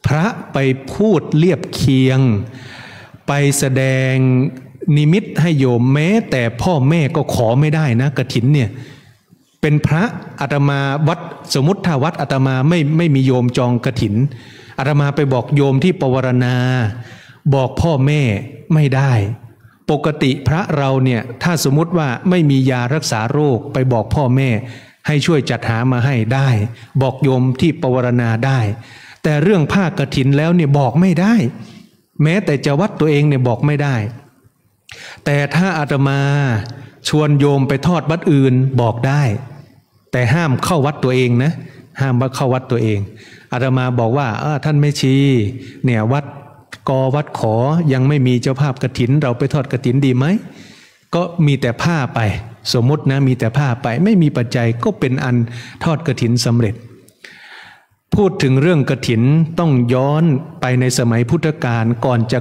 พระไปพูดเรียบเคียงไปแสดงนิมิตให้โยมแม้แต่พ่อแม่ก็ขอไม่ได้นะกฐินเนี่ยเป็นพระอาตมาวัดสมมติถ้าวัดอาตมาไม่มีโยมจองกฐินอาตมาไปบอกโยมที่ปวารณาบอกพ่อแม่ไม่ได้ปกติพระเราเนี่ยถ้าสมมุติว่าไม่มียารักษาโรคไปบอกพ่อแม่ให้ช่วยจัดหามาให้ได้บอกโยมที่ปวารณาได้แต่เรื่องผ้ากฐินแล้วเนี่ยบอกไม่ได้แม้แต่จะวัดตัวเองเนี่ยบอกไม่ได้แต่ถ้าอาตมาชวนโยมไปทอดวัดอื่นบอกได้แต่ห้ามเข้าวัดตัวเองนะห้ามเข้าวัดตัวเองอาตมาบอกว่าท่านแม่ชีเนี่ยวัดกวัดขอยังไม่มีเจ้าภาพกฐินเราไปทอดกฐินดีไหมก็มีแต่ผ้าไปสมมตินะมีแต่ผ้าไปไม่มีปัจจัยก็เป็นอันทอดกฐินสำเร็จพูดถึงเรื่องกฐินต้องย้อนไปในสมัยพุทธกาลก่อนจะ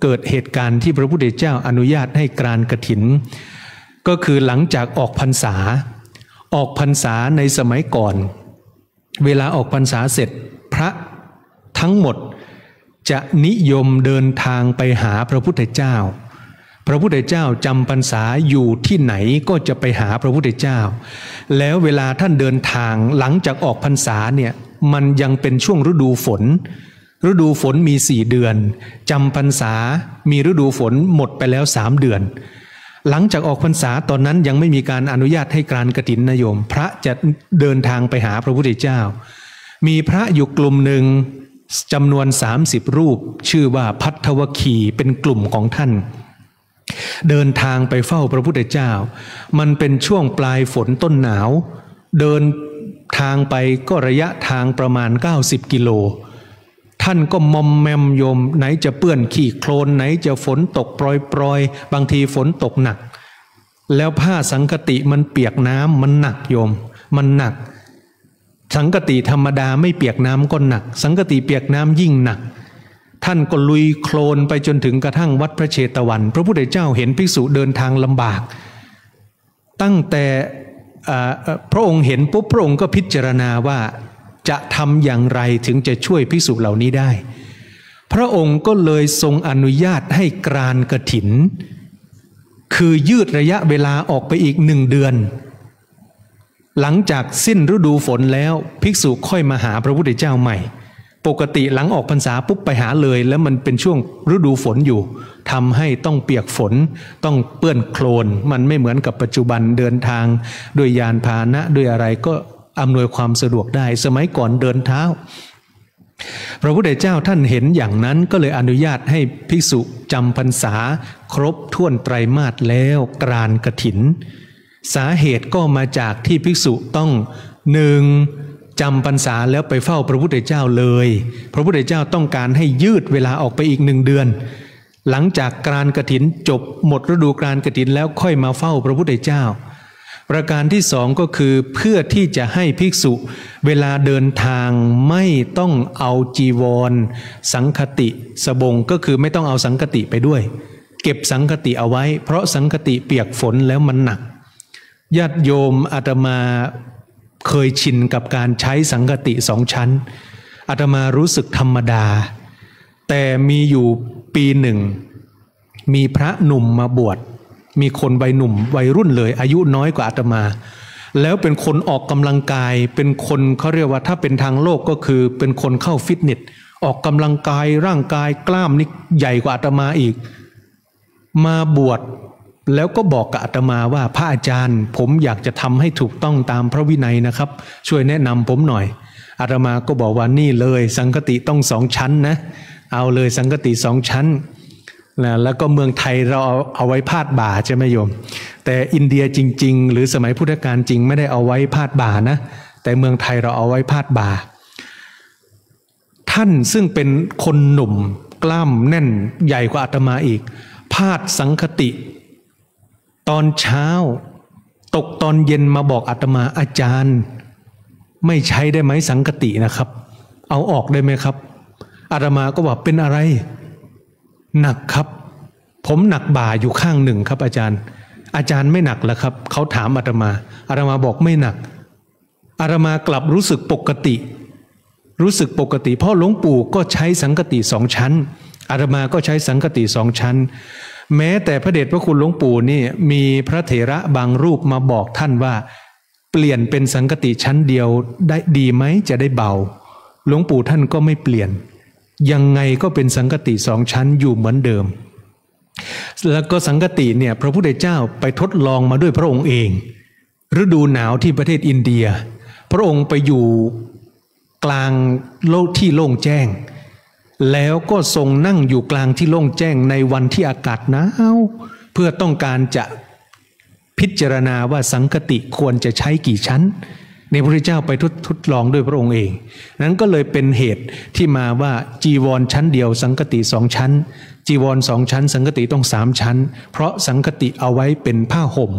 เกิดเหตุการณ์ที่พระพุทธเจ้าอนุญาตให้กรานกฐินก็คือหลังจากออกพรรษาในสมัยก่อนเวลาออกพรรษาเสร็จพระทั้งหมดจะนิยมเดินทางไปหาพระพุทธเจ้าพระพุทธเจ้าจำพรรษาอยู่ที่ไหนก็จะไปหาพระพุทธเจ้าแล้วเวลาท่านเดินทางหลังจากออกพรรษาเนี่ยมันยังเป็นช่วงฤดูฝนมี4 เดือนจำพรรษามีฤดูฝนหมดไปแล้ว3 เดือนหลังจากออกพรรษาตอนนั้นยังไม่มีการอนุญาตให้กรานกฐินนะโยมพระจะเดินทางไปหาพระพุทธเจ้ามีพระอยู่กลุ่มหนึ่งจำนวน30 รูปชื่อว่าภัททวคีเป็นกลุ่มของท่านเดินทางไปเฝ้าพระพุทธเจ้ามันเป็นช่วงปลายฝนต้นหนาวเดินทางไปก็ระยะทางประมาณ90 กิโลท่านก็มอมแมมโยมไหนจะเปื้อนขี้โคลนไหนจะฝนตกปรอยบางทีฝนตกหนักแล้วผ้าสังคติมันเปียกน้ำมันหนักโยมมันหนักสังคติธรรมดาไม่เปียกน้ำก็หนักสังคติเปียกน้ำยิ่งหนักท่านก็ลุยโคลนไปจนถึงกระทั่งวัดพระเชตวันพระพุทธเจ้าเห็นภิกษุเดินทางลำบาก ตั้งแต่พระองค์เห็นปุ๊บพระองค์ก็พิจารณาว่าจะทำอย่างไรถึงจะช่วยภิกษุเหล่านี้ได้พระองค์ก็เลยทรงอนุญาตให้กรานกฐินคือยืดระยะเวลาออกไปอีก1 เดือนหลังจากสิ้นฤดูฝนแล้วภิกษุค่อยมาหาพระพุทธเจ้าใหม่ปกติหลังออกพรรษาปุ๊บไปหาเลยแล้วมันเป็นช่วงฤดูฝนอยู่ทำให้ต้องเปียกฝนต้องเปื้อนโคลนมันไม่เหมือนกับปัจจุบันเดินทางด้วยยานพาหนะด้วยอะไรก็อำนวยความสะดวกได้สมัยก่อนเดินเท้าพระพุทธเจ้าท่านเห็นอย่างนั้นก็เลยอนุญาตให้ภิกษุจำพรรษาครบถ้วนไตรมาสแล้วกรานกฐินสาเหตุก็มาจากที่ภิกษุต้อง1จำพรรษาแล้วไปเฝ้าพระพุทธเจ้าเลยพระพุทธเจ้าต้องการให้ยืดเวลาออกไปอีก1 เดือนหลังจากกรานกฐินจบหมดฤดูกรานกฐินแล้วค่อยมาเฝ้าพระพุทธเจ้าประการที่2ก็คือเพื่อที่จะให้ภิกษุเวลาเดินทางไม่ต้องเอาจีวรสังคติสบงก็คือไม่ต้องเอาสังคติไปด้วยเก็บสังคติเอาไว้เพราะสังคติเปียกฝนแล้วมันหนักญาติโยมอาตมาเคยชินกับการใช้สังคติ2 ชั้นอาตมารู้สึกธรรมดาแต่มีอยู่ปีหนึ่งมีพระหนุ่มมาบวชมีคนวัยหนุ่มวัยรุ่นเลยอายุน้อยกว่าอาตมาแล้วเป็นคนออกกำลังกายเป็นคนเขาเรียกว่าถ้าเป็นทางโลกก็คือเป็นคนเข้าฟิตเนสออกกำลังกายร่างกายกล้ามนี่ใหญ่กว่าอาตมาอีกมาบวชแล้วก็บอกกับอาตมาว่าพระอาจารย์ผมอยากจะทำให้ถูกต้องตามพระวินัยนะครับช่วยแนะนำผมหน่อยอาตมาก็บอกว่านี่เลยสังคติต้อง2 ชั้นนะเอาเลยสังคติ2 ชั้นแล้วก็เมืองไทยเราเอาไว้พาดบ่าใช่ไหมโยมแต่อินเดียจริงๆหรือสมัยพุทธกาลจริงไม่ได้เอาไว้พาดบ่านะแต่เมืองไทยเราเอาไว้พาดบ่าท่านซึ่งเป็นคนหนุ่มกล้ามแน่นใหญ่กว่าอาตมาอีกพาดสังคติตอนเช้าตกตอนเย็นมาบอกอาตมาอาจารย์ไม่ใช้ได้ไหมสังคตินะครับเอาออกได้ไหมครับอาตมาก็บอกเป็นอะไรหนักครับผมหนักบ่าอยู่ข้างหนึ่งครับอาจารย์ไม่หนักเหรอครับเขาถามอาตมาบอกไม่หนักอาตมากลับรู้สึกปกติเพราะหลวงปู่ก็ใช้สังคติ2 ชั้นอาตมาก็ใช้สังคติ2 ชั้นแม้แต่พระเดชพระคุณหลวงปู่นี่มีพระเถระบางรูปมาบอกท่านว่าเปลี่ยนเป็นสังคติชั้นเดียวได้ดีไหมจะได้เบาหลวงปู่ท่านก็ไม่เปลี่ยนยังไงก็เป็นสังคติ2 ชั้นอยู่เหมือนเดิมแล้วก็สังคติเนี่ยพระพุทธเจ้าไปทดลองมาด้วยพระองค์เองฤดูหนาวที่ประเทศอินเดียพระองค์ไปอยู่กลางโลกที่โล่งแจ้งแล้วก็ทรงนั่งอยู่กลางที่โล่งแจ้งในวันที่อากาศหนาวเพื่อต้องการจะพิจารณาว่าสังคติควรจะใช้กี่ชั้นในพระพุทธเจ้าไปทดลองด้วยพระองค์เองนั้นก็เลยเป็นเหตุที่มาว่าจีวรชั้นเดียวสังคติ2 ชั้นจีวร2 ชั้นสังคติต้อง3 ชั้นเพราะสังคติเอาไว้เป็นผ้าห่ม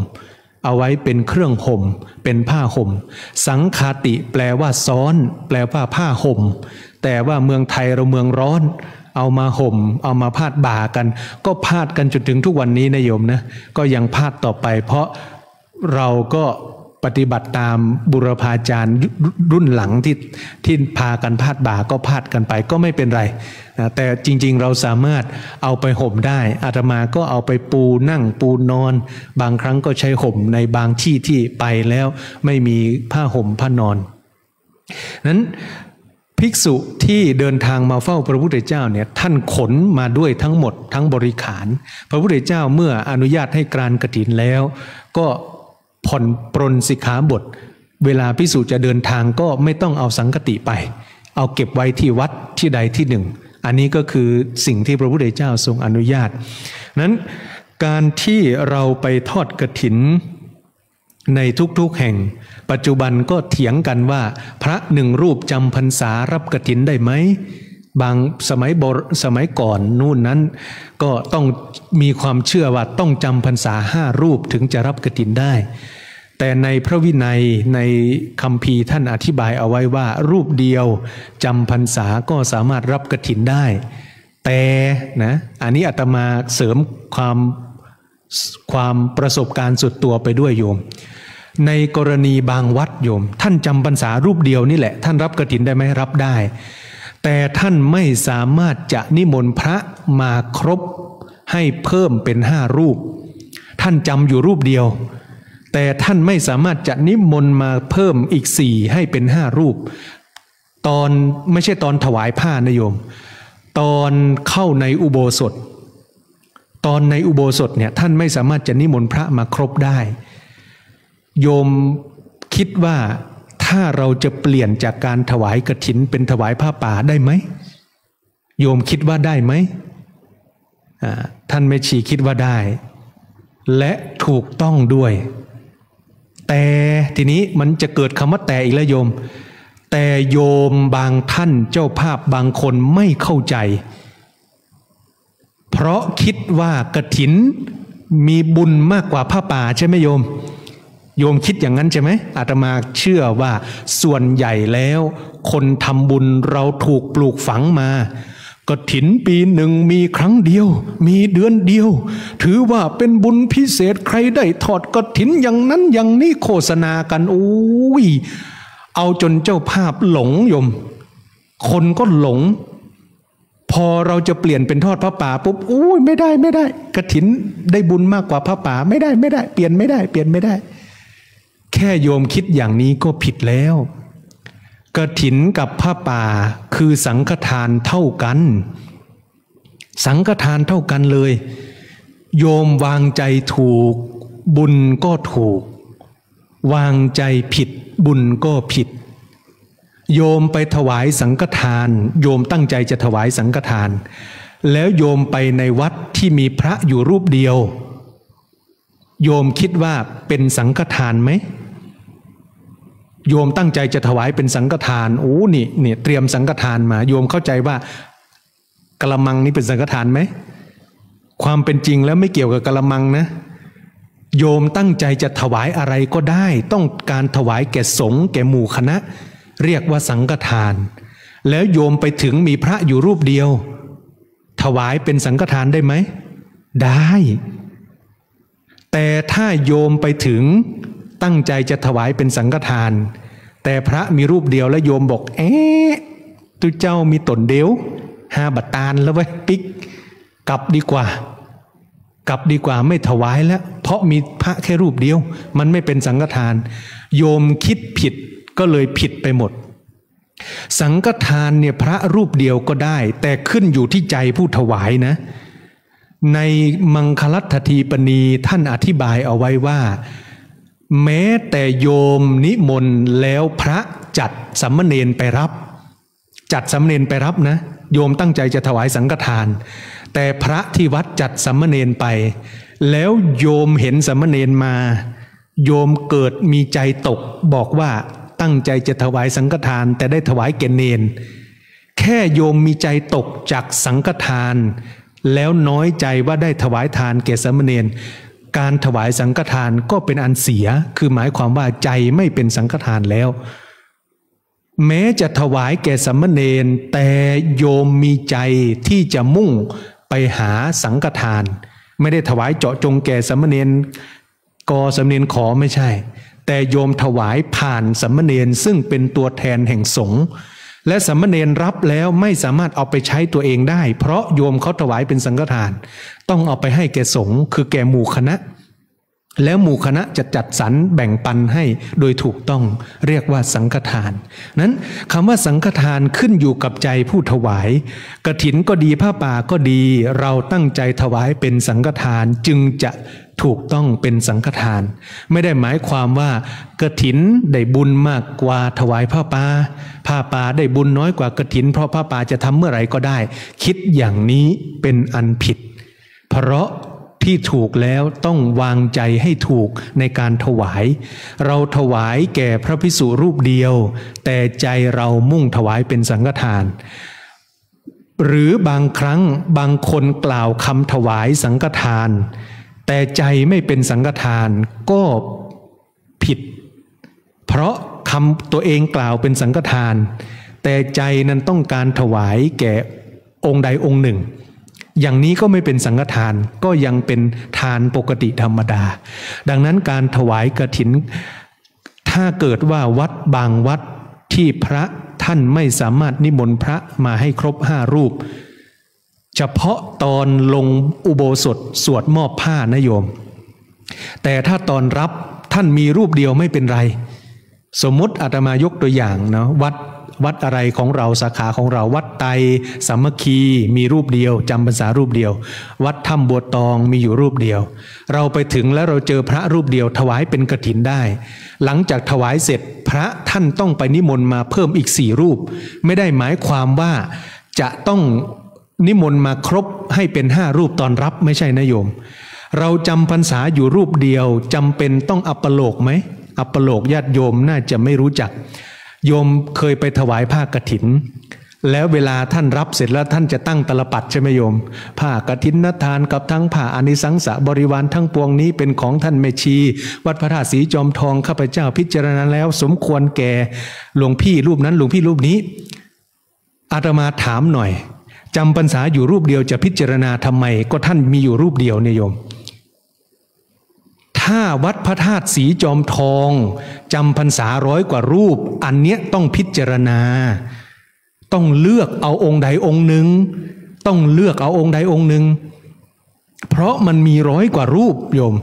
เอาไว้เป็นเครื่องห่มเป็นผ้าห่มสังคติแปลว่าซ้อนแปลว่าผ้าห่มแต่ว่าเมืองไทยเราเมืองร้อนเอามาห่มเอามาพาดบ่ากันก็พาดกันจนถึงทุกวันนี้นะโยมนะก็ยังพาดต่อไปเพราะเราก็ปฏิบัติตามบุรพาจารย์รุ่นหลังที่พากันพาดบ่าก็พาดกันไปก็ไม่เป็นไรแต่จริงๆเราสามารถเอาไปห่มได้อาตมาก็เอาไปปูนั่งปูนอนบางครั้งก็ใช้ห่มในบางที่ที่ไปแล้วไม่มีผ้าห่มผ้านอนนั้นภิกษุที่เดินทางมาเฝ้าพระพุทธเจ้าเนี่ยท่านขนมาด้วยทั้งหมดทั้งบริขารพระพุทธเจ้าเมื่ออนุญาตให้กรานกฐินแล้วก็ผ่อนปรนสิกขาบทเวลาภิกษุจะเดินทางก็ไม่ต้องเอาสังคติไปเอาเก็บไว้ที่วัดที่ใดที่หนึ่งอันนี้ก็คือสิ่งที่พระพุทธเจ้าทรงอนุญาตนั้นการที่เราไปทอดกฐินในทุกๆแห่งปัจจุบันก็เถียงกันว่าพระ1 รูปจำพรรษารับกฐินได้ไหมบางสมัยก่อนนู่นนั้นก็ต้องมีความเชื่อว่าต้องจำพรรษา5 รูปถึงจะรับกฐินได้แต่ในพระวินัยในคัมภีร์ท่านอธิบายเอาไว้ว่ารูปเดียวจำพรรษาก็สามารถรับกฐินได้แต่นะอันนี้อาตมาเสริมความ ความประสบการณ์สุดตัวไปด้วยโยมในกรณีบางวัดโยมท่านจำพรรษารูปเดียวนี่แหละท่านรับกฐินได้ไหมรับได้แต่ท่านไม่สามารถจะนิมนต์พระมาครบให้เพิ่มเป็น5 รูปท่านจำอยู่รูปเดียวแต่ท่านไม่สามารถจะนิมนต์มาเพิ่มอีก4ให้เป็น5 รูปตอนไม่ใช่ตอนถวายผ้านะโยมตอนเข้าในอุโบสถตอนในอุโบสถเนี่ยท่านไม่สามารถจะนิมนต์พระมาครบได้โยมคิดว่าถ้าเราจะเปลี่ยนจากการถวายกฐินเป็นถวายผ้าป่าได้ไหมโยมคิดว่าได้ไหมท่านแม่ชีคิดว่าได้และถูกต้องด้วยแต่ทีนี้มันจะเกิดคำว่าแต่อีกแล้วโยมแต่โยมบางท่านเจ้าภาพบางคนไม่เข้าใจเพราะคิดว่ากฐินมีบุญมากกว่าผ้าป่าใช่ไหมโยมโยมคิดอย่างนั้นใช่ไหมอาตมาเชื่อว่าส่วนใหญ่แล้วคนทำบุญเราถูกปลูกฝังมากฐินปีหนึ่งมีครั้งเดียวมีเดือนเดียวถือว่าเป็นบุญพิเศษใครได้ทอดกฐินอย่างนั้นอย่างนี้โฆษณากันโอ้ยเอาจนเจ้าภาพหลงโยมคนก็หลงพอเราจะเปลี่ยนเป็นทอดผ้าป่าปุ๊บอุ้ยไม่ได้กฐินได้บุญมากกว่าผ้าป่าไม่ได้เปลี่ยนไม่ได้แค่โยมคิดอย่างนี้ก็ผิดแล้วกฐินกับผ้าป่าคือสังฆทานเท่ากันสังฆทานเท่ากันเลยโยมวางใจถูกบุญก็ถูกวางใจผิดบุญก็ผิดโยมไปถวายสังฆทานโยมตั้งใจจะถวายสังฆทานแล้วโยมไปในวัดที่มีพระอยู่รูปเดียวโยมคิดว่าเป็นสังฆทานไหมโยมตั้งใจจะถวายเป็นสังฆทานโอ้นี่เตรียมสังฆทานมาโยมเข้าใจว่ากะละมังนี้เป็นสังฆทานไหมความเป็นจริงแล้วไม่เกี่ยวกับกะละมังนะโยมตั้งใจจะถวายอะไรก็ได้ต้องการถวายแก่สงฆ์แก่หมู่คณะเรียกว่าสังฆทานแล้วโยมไปถึงมีพระอยู่รูปเดียวถวายเป็นสังฆทานได้ไหมได้แต่ถ้าโยมไปถึงตั้งใจจะถวายเป็นสังฆทานแต่พระมีรูปเดียวแล้วโยมบอกตุเจ้ามีตนเดียว5 บัตตานแล้วไว้ปิ๊กกลับดีกว่าไม่ถวายแล้วเพราะมีพระแค่รูปเดียวมันไม่เป็นสังฆทานโยมคิดผิดก็เลยผิดไปหมดสังฆทานเนี่ยพระรูปเดียวก็ได้แต่ขึ้นอยู่ที่ใจผู้ถวายนะในมังคลัตถีปณีท่านอธิบายเอาไว้ว่าแม้แต่โยมนิมนต์แล้วพระจัดสามเณรไปรับนะโยมตั้งใจจะถวายสังฆทานแต่พระที่วัดจัดสามเณรไปแล้วโยมเห็นสามเณรมาโยมเกิดมีใจตกบอกว่าตั้งใจจะถวายสังฆทานแต่ได้ถวายแก่เณรแค่โยมมีใจตกจากสังฆทานแล้วน้อยใจว่าได้ถวายทานแก่สามเณรการถวายสังฆทานก็เป็นอันเสียคือหมายความว่าใจไม่เป็นสังฆทานแล้วแม้จะถวายแก่สามเณรแต่โยมมีใจที่จะมุ่งไปหาสังฆทานไม่ได้ถวายเจาะจงแก่สามเณรกสามเณรขอไม่ใช่แต่โยมถวายผ่านสามเณรซึ่งเป็นตัวแทนแห่งสงฆ์และสามเณรรับแล้วไม่สามารถเอาไปใช้ตัวเองได้เพราะโยมเขาถวายเป็นสังฆทานต้องเอาไปให้แก่สงฆ์คือแก่หมู่คณะแล้วหมู่คณะจะจัดสรรแบ่งปันให้โดยถูกต้องเรียกว่าสังฆทานนั้นคำว่าสังฆทานขึ้นอยู่กับใจผู้ถวายกฐินก็ดีผ้าป่าก็ดีเราตั้งใจถวายเป็นสังฆทานจึงจะถูกต้องเป็นสังฆทานไม่ได้หมายความว่ากฐินได้บุญมากกว่าถวายผ้าป่าได้บุญน้อยกว่ากฐินเพราะผ้าป่าจะทำเมื่อไหร่ก็ได้คิดอย่างนี้เป็นอันผิดเพราะที่ถูกแล้วต้องวางใจให้ถูกในการถวายเราถวายแก่พระภิกษุรูปเดียวแต่ใจเรามุ่งถวายเป็นสังฆทานหรือบางครั้งบางคนกล่าวคำถวายสังฆทานแต่ใจไม่เป็นสังฆทานก็ผิดเพราะคำตัวเองกล่าวเป็นสังฆทานแต่ใจนั้นต้องการถวายแก่องค์ใดองค์หนึ่ง อย่างนี้ก็ไม่เป็นสังฆทานก็ยังเป็นทานปกติธรรมดาดังนั้นการถวายกฐินถ้าเกิดว่าวัดบางวัดที่พระท่านไม่สามารถนิมนต์พระมาให้ครบ5 รูปเฉพาะตอนลงอุโบสถสวดมอบผ้านะโยมแต่ถ้าตอนรับท่านมีรูปเดียวไม่เป็นไรสมมติอาตมายกตัวอย่างนะวัดอะไรของเราสาขาของเราวัดไตรสามัคคีมีรูปเดียวจำพรรษารูปเดียววัดถ้ำบัวตองมีอยู่รูปเดียวเราไปถึงแล้วเราเจอพระรูปเดียวถวายเป็นกฐินได้หลังจากถวายเสร็จพระท่านต้องไปนิมนต์มาเพิ่มอีก4 รูปไม่ได้หมายความว่าจะต้องนิมนต์มาครบให้เป็น5 รูปตอนรับไม่ใช่นะโยมเราจำพรรษาอยู่รูปเดียวจำเป็นต้องอัปโลกไหมอัปโลกญาติโยมน่าจะไม่รู้จักโยมเคยไปถวายผ้ากฐินแล้วเวลาท่านรับเสร็จแล้วท่านจะตั้งตลปัดใช่ไหมโยมผ้ากฐินทานกับทั้งผ้าอานิสังสะบริวารทั้งปวงนี้เป็นของท่านแม่ชีวัดพระธาตุสีจอมทองข้าพเจ้าพิจารณาแล้วสมควรแก่หลวงพี่รูปนั้นหลวงพี่รูปนี้อาตมาถามหน่อยจำพรรษาอยู่รูปเดียวจะพิจารณาทำไมก็ท่านมีอยู่รูปเดียวเนี่ยโยมถ้าวัดพระธาตุสีจอมทองจำพรรษา100 กว่ารูปอันเนี้ยต้องพิจารณาต้องเลือกเอาองค์ใดองค์หนึ่งต้องเลือกเอาองค์ใดองค์หนึ่งเพราะมันมี100 กว่ารูปโยม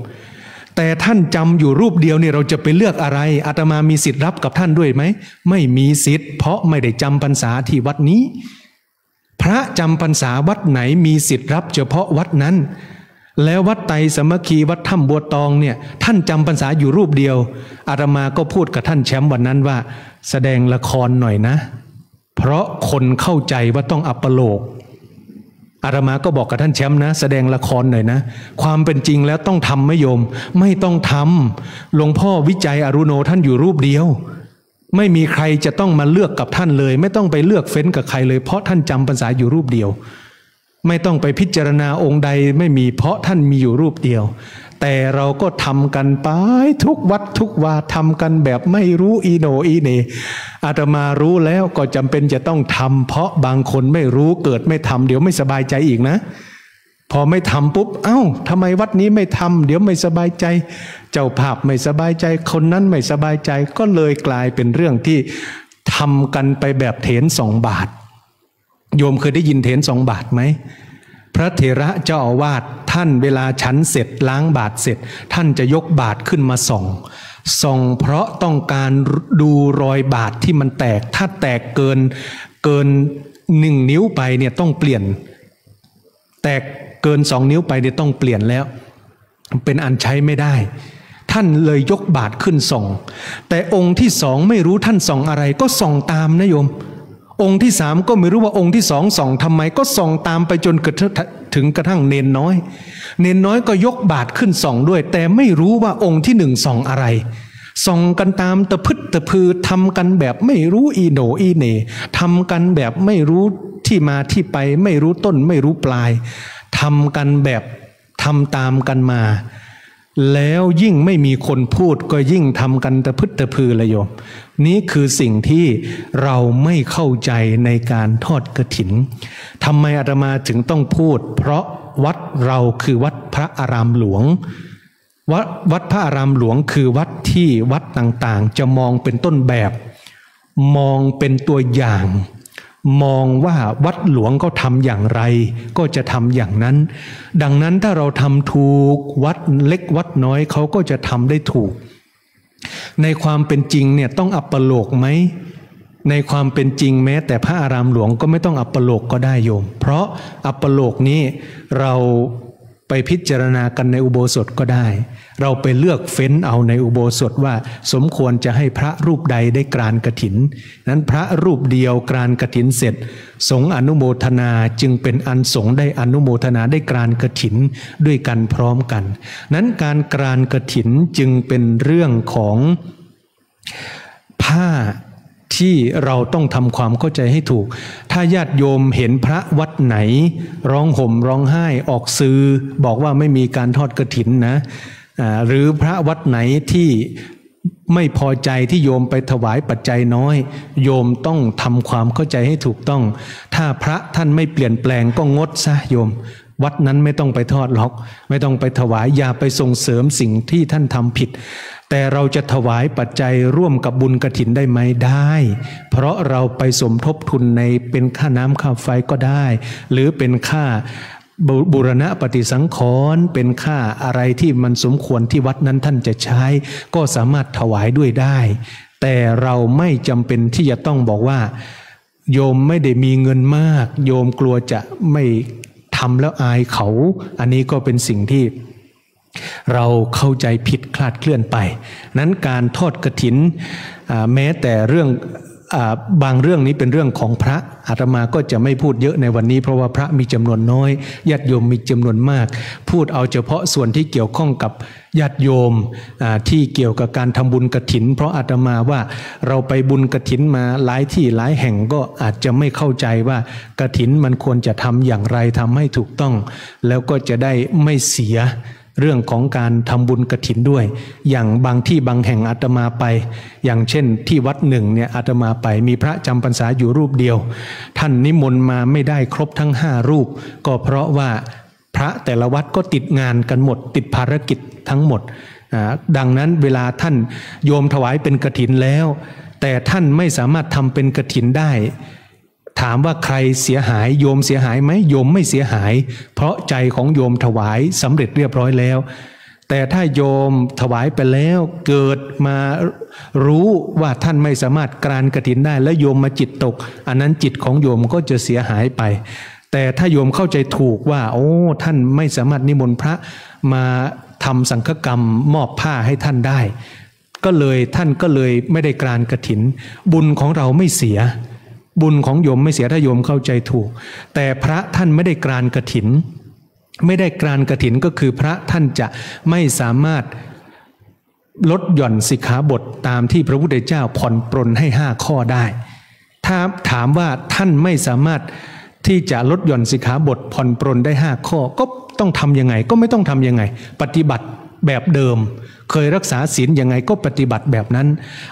แต่ท่านจำอยู่รูปเดียวเนี่ยเราจะไปเลือกอะไรอาตมามีสิทธิ์รับกับท่านด้วยไหมไม่มีสิทธิ์เพราะไม่ได้จำพรรษาที่วัดนี้พระจำพรรษาวัดไหนมีสิทธิ์รับเฉพาะวัดนั้นแล้ววัดไตรสามัคคีวัดถ้ำบัวตองเนี่ยท่านจำพรรษาอยู่รูปเดียวอาตมาก็พูดกับท่านแชมป์วันนั้นว่าแสดงละครหน่อยนะเพราะคนเข้าใจว่าต้องอัปโลกอาตมาก็บอกกับท่านแชมป์นะแสดงละครหน่อยนะความเป็นจริงแล้วต้องทำไหมโยมไม่ต้องทำหลวงพ่อวิจัยอรุโนท่านอยู่รูปเดียวไม่มีใครจะต้องมาเลือกกับท่านเลยไม่ต้องไปเลือกเฟ้นกับใครเลยเพราะท่านจำพรรษาอยู่รูปเดียวไม่ต้องไปพิจารณาองค์ใดไม่มีเพราะท่านมีอยู่รูปเดียวแต่เราก็ทำกันไปทุกวัดทุกวาทำกันแบบไม่รู้อีโหนอีเหน่อาตมารู้แล้วก็จำเป็นจะต้องทำเพราะบางคนไม่รู้เกิดไม่ทำเดี๋ยวไม่สบายใจอีกนะพอไม่ทำปุ๊บเอ้าทำไมวัดนี้ไม่ทำเดี๋ยวไม่สบายใจเจ้าภาพไม่สบายใจคนนั้นไม่สบายใจก็เลยกลายเป็นเรื่องที่ทำกันไปแบบเถร2 บาทโยมเคยได้ยินเถร2 บาทไหมพระเถระเจ้าอาวาสท่านเวลาฉันเสร็จล้างบาตรเสร็จท่านจะยกบาตรขึ้นมาส่องเพราะต้องการดูรอยบาตรที่มันแตกถ้าแตกเกิน1 นิ้วไปเนี่ยต้องเปลี่ยนแตกเกิน2 นิ้วไปเนี่ยต้องเปลี่ยนแล้วเป็นอันใช้ไม่ได้ท่านเลยยกบาตรขึ้นส่องแต่องค์ที่2ไม่รู้ท่านส่องอะไรก็ส่องตามนะโยมองค์ที่3ก็ไม่รู้ว่าองค์ที่2ส่องทำไมก็ส่องตามไปจนถึงกระทั่งเนนน้อยก็ยกบาตรขึ้นส่องด้วยแต่ไม่รู้ว่าองค์ที่1ส่องอะไรส่องกันตามตะพึดตะพือทำกันแบบไม่รู้อีโหนอีเหน่ทำกันแบบไม่รู้ที่มาที่ไปไม่รู้ต้นไม่รู้ปลายทำกันแบบทำตามกันมาแล้วยิ่งไม่มีคนพูดก็ยิ่งทำกันตะพึดตะพือเลยโยมนี่คือสิ่งที่เราไม่เข้าใจในการทอดกฐินทำไมอาตมาถึงต้องพูดเพราะวัดเราคือวัดพระอารามหลวงวัดพระอารามหลวงคือวัดที่วัดต่างๆจะมองเป็นต้นแบบมองเป็นตัวอย่างมองว่าวัดหลวงเขาทำอย่างไรก็จะทำอย่างนั้นดังนั้นถ้าเราทำถูกวัดเล็กวัดน้อยเขาก็จะทำได้ถูกในความเป็นจริงเนี่ยต้องอัปโลกไหมในความเป็นจริงแม้แต่พระอารามหลวงก็ไม่ต้องอัปโลกก็ได้โยมเพราะอัปโลกนี้เราไปพิจารณากันในอุโบสถก็ได้เราไปเลือกเฟ้นเอาในอุโบสถว่าสมควรจะให้พระรูปใดได้กรานกฐินนั้นพระรูปเดียวกรานกฐินเสร็จสงฆ์อนุโมทนาจึงเป็นอันสงฆ์ได้อนุโมทนาได้กรานกฐินด้วยกันพร้อมกันนั้นการกรานกฐินจึงเป็นเรื่องของผ้าที่เราต้องทำความเข้าใจให้ถูกถ้าญาติโยมเห็นพระวัดไหนร้องห่มร้องไห้ออกสื่อบอกว่าไม่มีการทอดกฐินนะหรือพระวัดไหนที่ ไม่พอใจที่โยมไปถวายปัจจัยน้อยโยมต้องทำความเข้าใจให้ถูกต้องถ้าพระท่านไม่เปลี่ยนแปลงก็งดซะโยมวัดนั้นไม่ต้องไปทอดล็อกไม่ต้องไปถวายอย่าไปส่งเสริมสิ่งที่ท่านทำผิดแต่เราจะถวายปัจจัยร่วมกับบุญกฐินได้ไหมได้เพราะเราไปสมทบทุนในเป็นค่าน้ำค่าไฟก็ได้หรือเป็นค่าบูรณะปฏิสังขรณ์เป็นค่าอะไรที่มันสมควรที่วัดนั้นท่านจะใช้ก็สามารถถวายด้วยได้แต่เราไม่จำเป็นที่จะต้องบอกว่าโยมไม่ได้มีเงินมากโยมกลัวจะไม่ทำแล้วอายเขาอันนี้ก็เป็นสิ่งที่เราเข้าใจผิดคลาดเคลื่อนไปนั้นการทอดกฐินแม้แต่เรื่องบางเรื่องนี้เป็นเรื่องของพระอาตมาก็จะไม่พูดเยอะในวันนี้เพราะว่าพระมีจำนวนน้อยญาติโยมมีจำนวนมากพูดเอาเฉพาะส่วนที่เกี่ยวข้องกับญาติโยมที่เกี่ยวกับการทำบุญกฐินเพราะอาตมาว่าเราไปบุญกฐินมาหลายที่หลายแห่งก็อาจจะไม่เข้าใจว่ากฐินมันควรจะทำอย่างไรทำให้ถูกต้องแล้วก็จะได้ไม่เสียเรื่องของการทำบุญกฐินด้วยอย่างบางที่บางแห่งอาตมาไปอย่างเช่นที่วัดหนึ่งเนี่ยอาตมาไปมีพระจำพรรษาอยู่รูปเดียวท่านนิมนต์มาไม่ได้ครบทั้ง5รูปก็เพราะว่าพระแต่ละวัดก็ติดงานกันหมดติดภารกิจทั้งหมดดังนั้นเวลาท่านโยมถวายเป็นกฐินแล้วแต่ท่านไม่สามารถทำเป็นกฐินได้ถามว่าใครเสียหายโยมเสียหายไหมโยมไม่เสียหายเพราะใจของโยมถวายสำเร็จเรียบร้อยแล้วแต่ถ้าโยมถวายไปแล้วเกิดมารู้ว่าท่านไม่สามารถกรานกฐินได้แล้วโยมมาจิตตกอันนั้นจิตของโยมก็จะเสียหายไปแต่ถ้าโยมเข้าใจถูกว่าโอ้ท่านไม่สามารถนิมนต์พระมาทำสังฆกรรมมอบผ้าให้ท่านได้ท่านก็เลยไม่ได้กรานกฐินบุญของเราไม่เสียบุญของโยมไม่เสียถ้าโยมเข้าใจถูกแต่พระท่านไม่ได้กรานกฐินไม่ได้กรานกฐินก็คือพระท่านจะไม่สามารถลดหย่อนสิกขาบทตามที่พระพุทธเจ้าผ่อนปรนให้5ข้อได้ถ้าถามว่าท่านไม่สามารถที่จะลดหย่อนสิกขาบทผ่อนปรนได้5ข้อก็ต้องทำยังไงก็ไม่ต้องทำยังไงปฏิบัติแบบเดิมเคยรักษาศีลยังไงก็ปฏิบัติแบบนั้น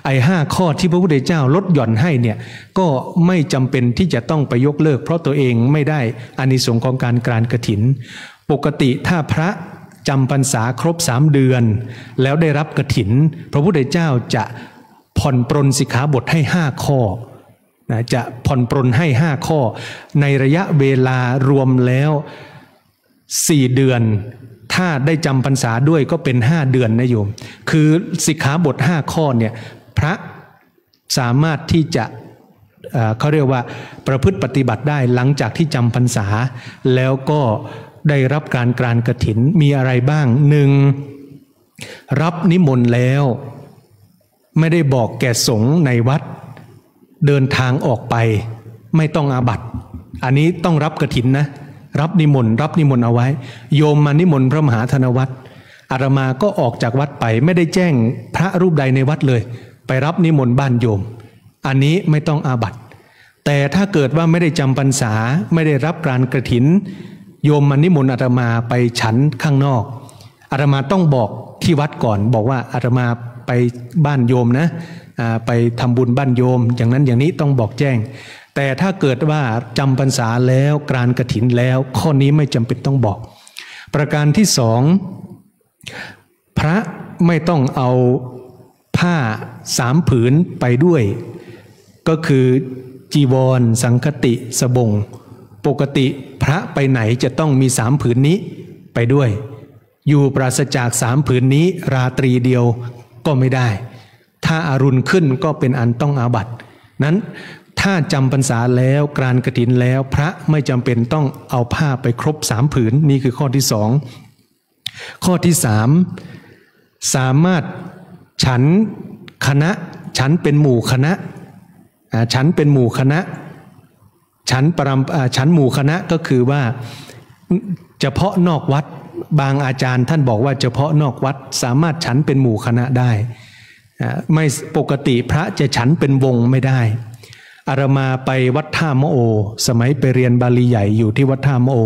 5ข้อที่พระพุทธเจ้าลดหย่อนให้เนี่ยก็ไม่จำเป็นที่จะต้องไปยกเลิกเพราะตัวเองไม่ได้อานิสงส์ของการกรานกฐินปกติถ้าพระจำพรรษาครบ3เดือนแล้วได้รับกฐินพระพุทธเจ้าจะผ่อนปรนสิกขาบทให้5ข้อจะผ่อนปรนให้5ข้อในระยะเวลารวมแล้ว4เดือนถ้าได้จำพรรษาด้วยก็เป็น5เดือนนะโยมคือสิกขาบท5ข้อเนี่ยพระสามารถที่จะเขาเรียกว่าประพฤติปฏิบัติได้หลังจากที่จำพรรษาแล้วก็ได้รับการกรานกฐินมีอะไรบ้าง 1. รับนิมนต์แล้วไม่ได้บอกแก่สงฆ์ในวัดเดินทางออกไปไม่ต้องอาบัติอันนี้ต้องรับกฐินนะรับนิมนต์เอาไว้โยมมานิมนต์พระมหาธนวัตรอาตมาก็ออกจากวัดไปไม่ได้แจ้งพระรูปใดในวัดเลยไปรับนิมนต์บ้านโยมอันนี้ไม่ต้องอาบัติแต่ถ้าเกิดว่าไม่ได้จำพรรษาไม่ได้รับการกฐินโยมมานิมนต์อาตมาไปฉันข้างนอกอาตมาต้องบอกที่วัดก่อนบอกว่าอาตมาไปบ้านโยมนะไปทำบุญบ้านโยมอย่างนั้นอย่างนี้ต้องบอกแจ้งแต่ถ้าเกิดว่าจำพรรษาแล้วกรานกฐินแล้วข้อนี้ไม่จำเป็นต้องบอกประการที่2พระไม่ต้องเอาผ้า3ผืนไปด้วยก็คือจีวรสังฆติสบงปกติพระไปไหนจะต้องมี3ผืนนี้ไปด้วยอยู่ปราศจาก3ผืนนี้ราตรีเดียวก็ไม่ได้ถ้าอารุณขึ้นก็เป็นอันต้องอาบัตินั้นถ้าจำพรรษาแล้วกรานกฐินแล้วพระไม่จำเป็นต้องเอาผ้าไปครบ3ผืนนี่คือข้อที่2ข้อที่3สามารถฉันฉันเป็นหมู่คณะฉันเป็นหมู่คณะฉันหมู่คณะก็คือว่าเฉพาะนอกวัดบางอาจารย์ท่านบอกว่าเฉพาะนอกวัดสามารถฉันเป็นหมู่คณะได้ไม่ปกติพระจะฉันเป็นวงไม่ได้อาตมาไปวัดท่ามะโอสมัยไปเรียนบาลีใหญ่อยู่ที่วัดท่ามะโอ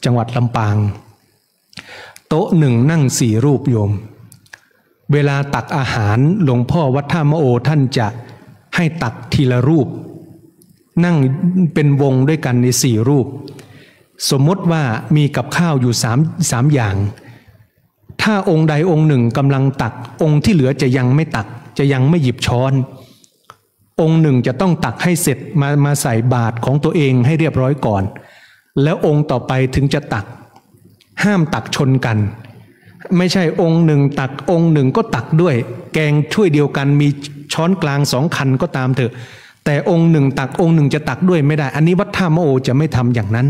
จังหวัดลำปางโต๊ะ1นั่ง4รูปโยม เวลาตักอาหารหลวงพ่อวัดท่ามะโอท่านจะให้ตักทีละรูปนั่งเป็นวงด้วยกันใน4 รูปสมมติว่ามีกับข้าวอยู่3อย่างถ้าองค์ใดองค์หนึ่งกำลังตักองค์ที่เหลือจะยังไม่ตักจะยังไม่หยิบช้อนองค์หนึ่งจะต้องตักให้เสร็จมาใส่บาตรของตัวเองให้เรียบร้อยก่อนแล้วองค์ต่อไปถึงจะตักห้ามตักชนกันไม่ใช่องค์หนึ่งตักองค์หนึ่งก็ตักด้วยแกงช่วยเดียวกันมีช้อนกลาง2 คันก็ตามเถอะแต่องค์หนึ่งตักองค์หนึ่งจะตักด้วยไม่ได้อันนี้วัดท่ามะโอจะไม่ทำอย่างนั้น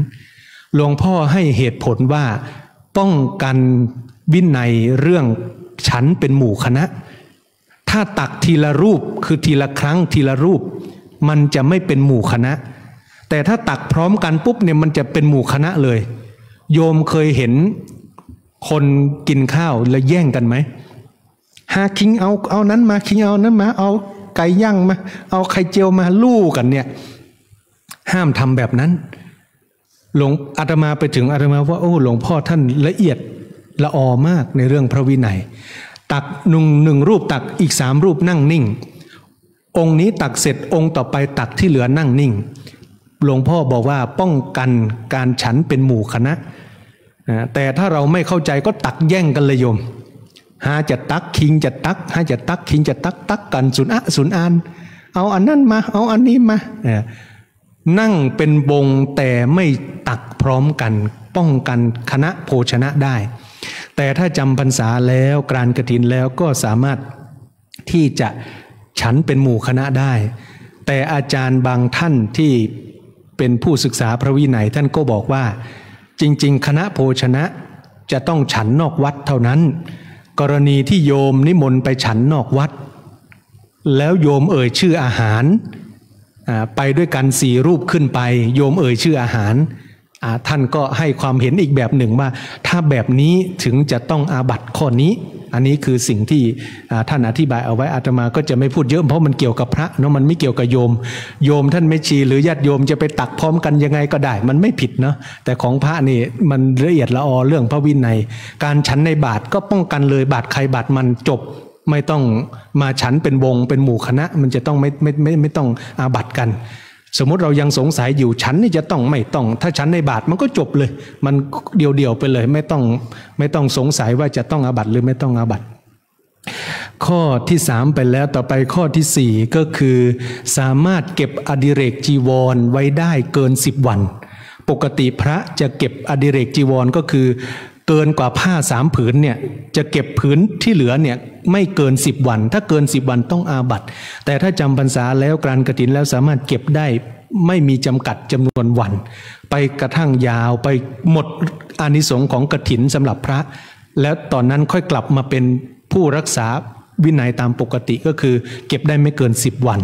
หลวงพ่อให้เหตุผลว่าป้องกันวินัยเรื่องฉันเป็นหมู่คณะถ้าตักทีละรูปคือทีละครั้งทีละรูปมันจะไม่เป็นหมู่คณะแต่ถ้าตักพร้อมกันปุ๊บเนี่ยมันจะเป็นหมู่คณะเลยโยมเคยเห็นคนกินข้าวแล้วแย่งกันไหมหาคิงเอานั้นมาคิงเอานั้นมาเอาไก่ย่างมาเอาไข่เจียวมาลู่กันเนี่ยห้ามทำแบบนั้นหลวงอาตมาไปถึงอาตมาว่าโอ้หลวงพ่อท่านละเอียดละออมากในเรื่องพระวินัยตักหนึ่งรูปตักอีก3 รูปนั่งนิ่งองค์นี้ตักเสร็จองค์ต่อไปตักที่เหลือนั่งนิ่งหลวงพ่อบอกว่าป้องกันการฉันเป็นหมู่คณะแต่ถ้าเราไม่เข้าใจก็ตักแย่งกันเลยโยมหาจะตักคิงจะตักหาจะตักคิงจะตักกันสุนอานเอาอันนั้นมาเอาอันนี้มานั่งเป็นวงแต่ไม่ตักพร้อมกันป้องกันคณะโภชนะได้แต่ถ้าจำพรรษาแล้วกรานกฐินแล้วก็สามารถที่จะฉันเป็นหมู่คณะได้แต่อาจารย์บางท่านที่เป็นผู้ศึกษาพระวินัยท่านก็บอกว่าจริงๆคณะโภชนะจะต้องฉันนอกวัดเท่านั้นกรณีที่โยมนิมนต์ไปฉันนอกวัดแล้วโยมเอ่ยชื่ออาหารไปด้วยกัน4 รูปขึ้นไปโยมเอ่ยชื่ออาหารท่านก็ให้ความเห็นอีกแบบหนึ่งว่าถ้าแบบนี้ถึงจะต้องอาบัติข้อนี้อันนี้คือสิ่งที่ท่านอธิบายเอาไว้อาตมาก็จะไม่พูดเยอะเพราะมันเกี่ยวกับพระเนาะมันไม่เกี่ยวกับโยมท่านไม่ชีหรือญาติโยมจะไปตักพร้อมกันยังไงก็ได้มันไม่ผิดเนาะแต่ของพระนี่มันละเอียดละออเรื่องพระวินัยการฉันในบาตรก็ป้องกันเลยบาตรใครบาตรมันจบไม่ต้องมาฉันเป็นวงเป็นหมู่คณะมันจะต้องไม่ต้องอาบัติกันสมมติเรายังสงสัยอยู่ฉันนี่จะต้องไม่ต้องถ้าฉันในบาตรมันก็จบเลยมันเดี่ยวๆไปเลยไม่ต้องสงสัยว่าจะต้องอาบัติหรือไม่ต้องอาบัติข้อที่3ไปแล้วต่อไปข้อที่4ก็คือสามารถเก็บอดิเรกจีวรไว้ได้เกิน10 วันปกติพระจะเก็บอดิเรกจีวรก็คือเกินกว่าผ้า3 ผืนเนี่ยจะเก็บผืนที่เหลือเนี่ยไม่เกิน10 วันถ้าเกิน10 วันต้องอาบัติแต่ถ้าจำพรรษาแล้วกรานกฐินแล้วสามารถเก็บได้ไม่มีจำกัดจำนวนวันไปกระทั่งยาวไปหมดอานิสงส์ของกฐินสำหรับพระแล้วตอนนั้นค่อยกลับมาเป็นผู้รักษาวินัยตามปกติก็คือเก็บได้ไม่เกิน10 วัน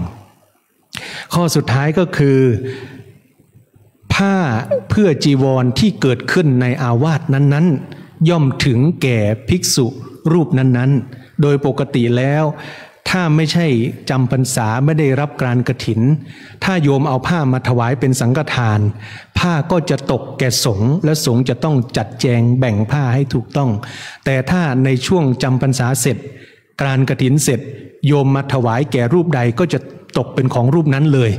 ข้อสุดท้ายก็คือผ้าเพื่อจีวรที่เกิดขึ้นในอาวาสนั้นๆย่อมถึงแก่ภิกษุรูปนั้นๆโดยปกติแล้วถ้าไม่ใช่จำพรรษาไม่ได้รับกรานกฐินถ้าโยมเอาผ้ามาถวายเป็นสังฆทานผ้าก็จะตกแก่สงฆ์และสงฆ์จะต้องจัดแจงแบ่งผ้าให้ถูกต้องแต่ถ้าในช่วงจำพรรษาเสร็จกรานกฐินเสร็จโยมมาถวายแก่รูปใดก็จะตกเป็นของรูปนั้นเลย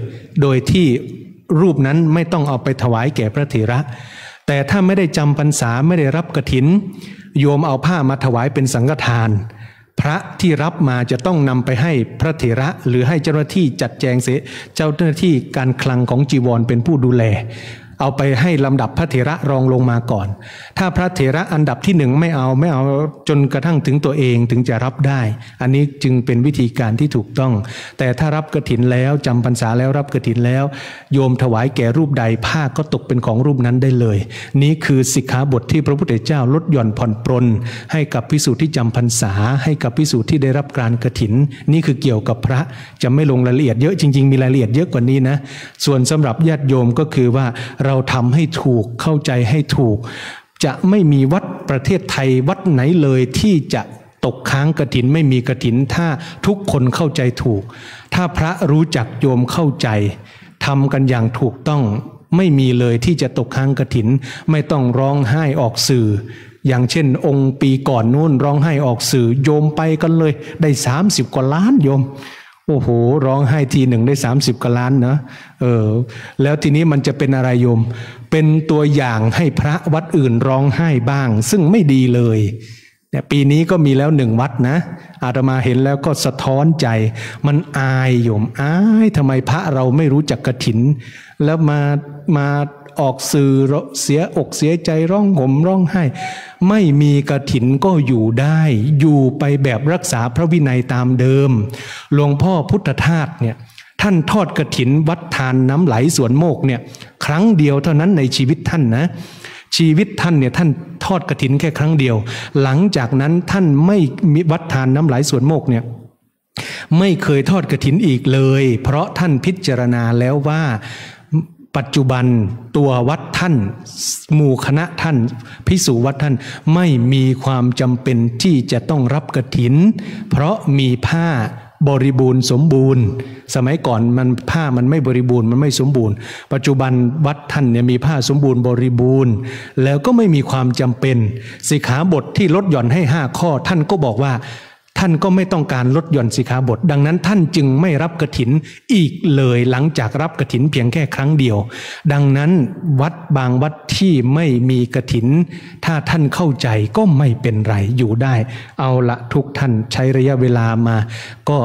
โดยที่รูปนั้นไม่ต้องเอาไปถวายแก่พระเถระแต่ถ้าไม่ได้จำพรรษาไม่ได้รับกฐินโยมเอาผ้ามาถวายเป็นสังฆทานพระที่รับมาจะต้องนำไปให้พระเถระหรือให้เจ้าหน้าที่จัดแจงเสียเจ้าหน้าที่การคลังของจีวรเป็นผู้ดูแลเอาไปให้ลำดับพระเถระรองลงมาก่อนถ้าพระเถระอันดับที่1ไม่เอาจนกระทั่งถึงตัวเองถึงจะรับได้อันนี้จึงเป็นวิธีการที่ถูกต้องแต่ถ้ารับกฐินแล้วจำพรรษาแล้วรับกฐินแล้วโยมถวายแก่รูปใดผ้าก็ตกเป็นของรูปนั้นได้เลยนี้คือสิกขาบทที่พระพุทธเจ้าลดหย่อนผ่อนปรนให้กับภิกษุที่จำพรรษาให้กับภิกษุที่ได้รับการกฐินนี่คือเกี่ยวกับพระจะไม่ลงรายละเอียดเยอะจริงๆมีรายละเอียดเยอะกว่านี้นะส่วนสำหรับญาติโยมก็คือว่าเราทำให้ถูกเข้าใจให้ถูกจะไม่มีวัดประเทศไทยวัดไหนเลยที่จะตกค้างกฐินไม่มีกฐินถ้าทุกคนเข้าใจถูกถ้าพระรู้จักโยมเข้าใจทำกันอย่างถูกต้องไม่มีเลยที่จะตกค้างกฐินไม่ต้องร้องไห้ออกสื่อ อย่างเช่นองค์ปีก่อนนู่นร้องไห้ออกสื่อโยมไปกันเลยได้30 กว่าล้านโยมโอ้โหร้องไห้ทีหนึ่งได้30 กว่าล้านนะแล้วทีนี้มันจะเป็นอะไรโยมเป็นตัวอย่างให้พระวัดอื่นร้องไห้บ้างซึ่งไม่ดีเลยเนี่ยปีนี้ก็มีแล้ว1 วัดนะอาตมาเห็นแล้วก็สะท้อนใจมันอายโยมอายทำไมพระเราไม่รู้จักกฐินแล้วมาออกสื่อเสียอกเสียใจร้องห่มร้องไห้ไม่มีกฐินก็อยู่ได้อยู่ไปแบบรักษาพระวินัยตามเดิมหลวงพ่อพุทธทาสเนี่ยท่านทอดกฐินวัดทานน้ำไหลสวนโมกเนี่ยครั้งเดียวเท่านั้นในชีวิตท่านนะชีวิตท่านเนี่ยท่านทอดกฐินแค่ครั้งเดียวหลังจากนั้นท่านไม่มีวัดทานน้ำไหลสวนโมกเนี่ยไม่เคยทอดกฐินอีกเลยเพราะท่านพิจารณาแล้วว่าปัจจุบันตัววัดท่านหมู่คณะท่านภิกษุวัดท่านไม่มีความจำเป็นที่จะต้องรับกฐินเพราะมีผ้าบริบูรณ์สมบูรณ์สมัยก่อนผ้ามันไม่บริบูรณ์มันไม่สมบูรณ์ปัจจุบันวัดท่านเนี่ยมีผ้าสมบูรณ์บริบูรณ์แล้วก็ไม่มีความจำเป็นสิกขาบทที่ลดหย่อนให้5 ข้อท่านก็บอกว่าท่านก็ไม่ต้องการลดหย่อนสิกขาบทดังนั้นท่านจึงไม่รับกฐินอีกเลยหลังจากรับกฐินเพียงแค่ครั้งเดียวดังนั้นวัดบางวัดที่ไม่มีกฐินถ้าท่านเข้าใจก็ไม่เป็นไรอยู่ได้เอาละทุกท่านใช้ระยะเวลามาก็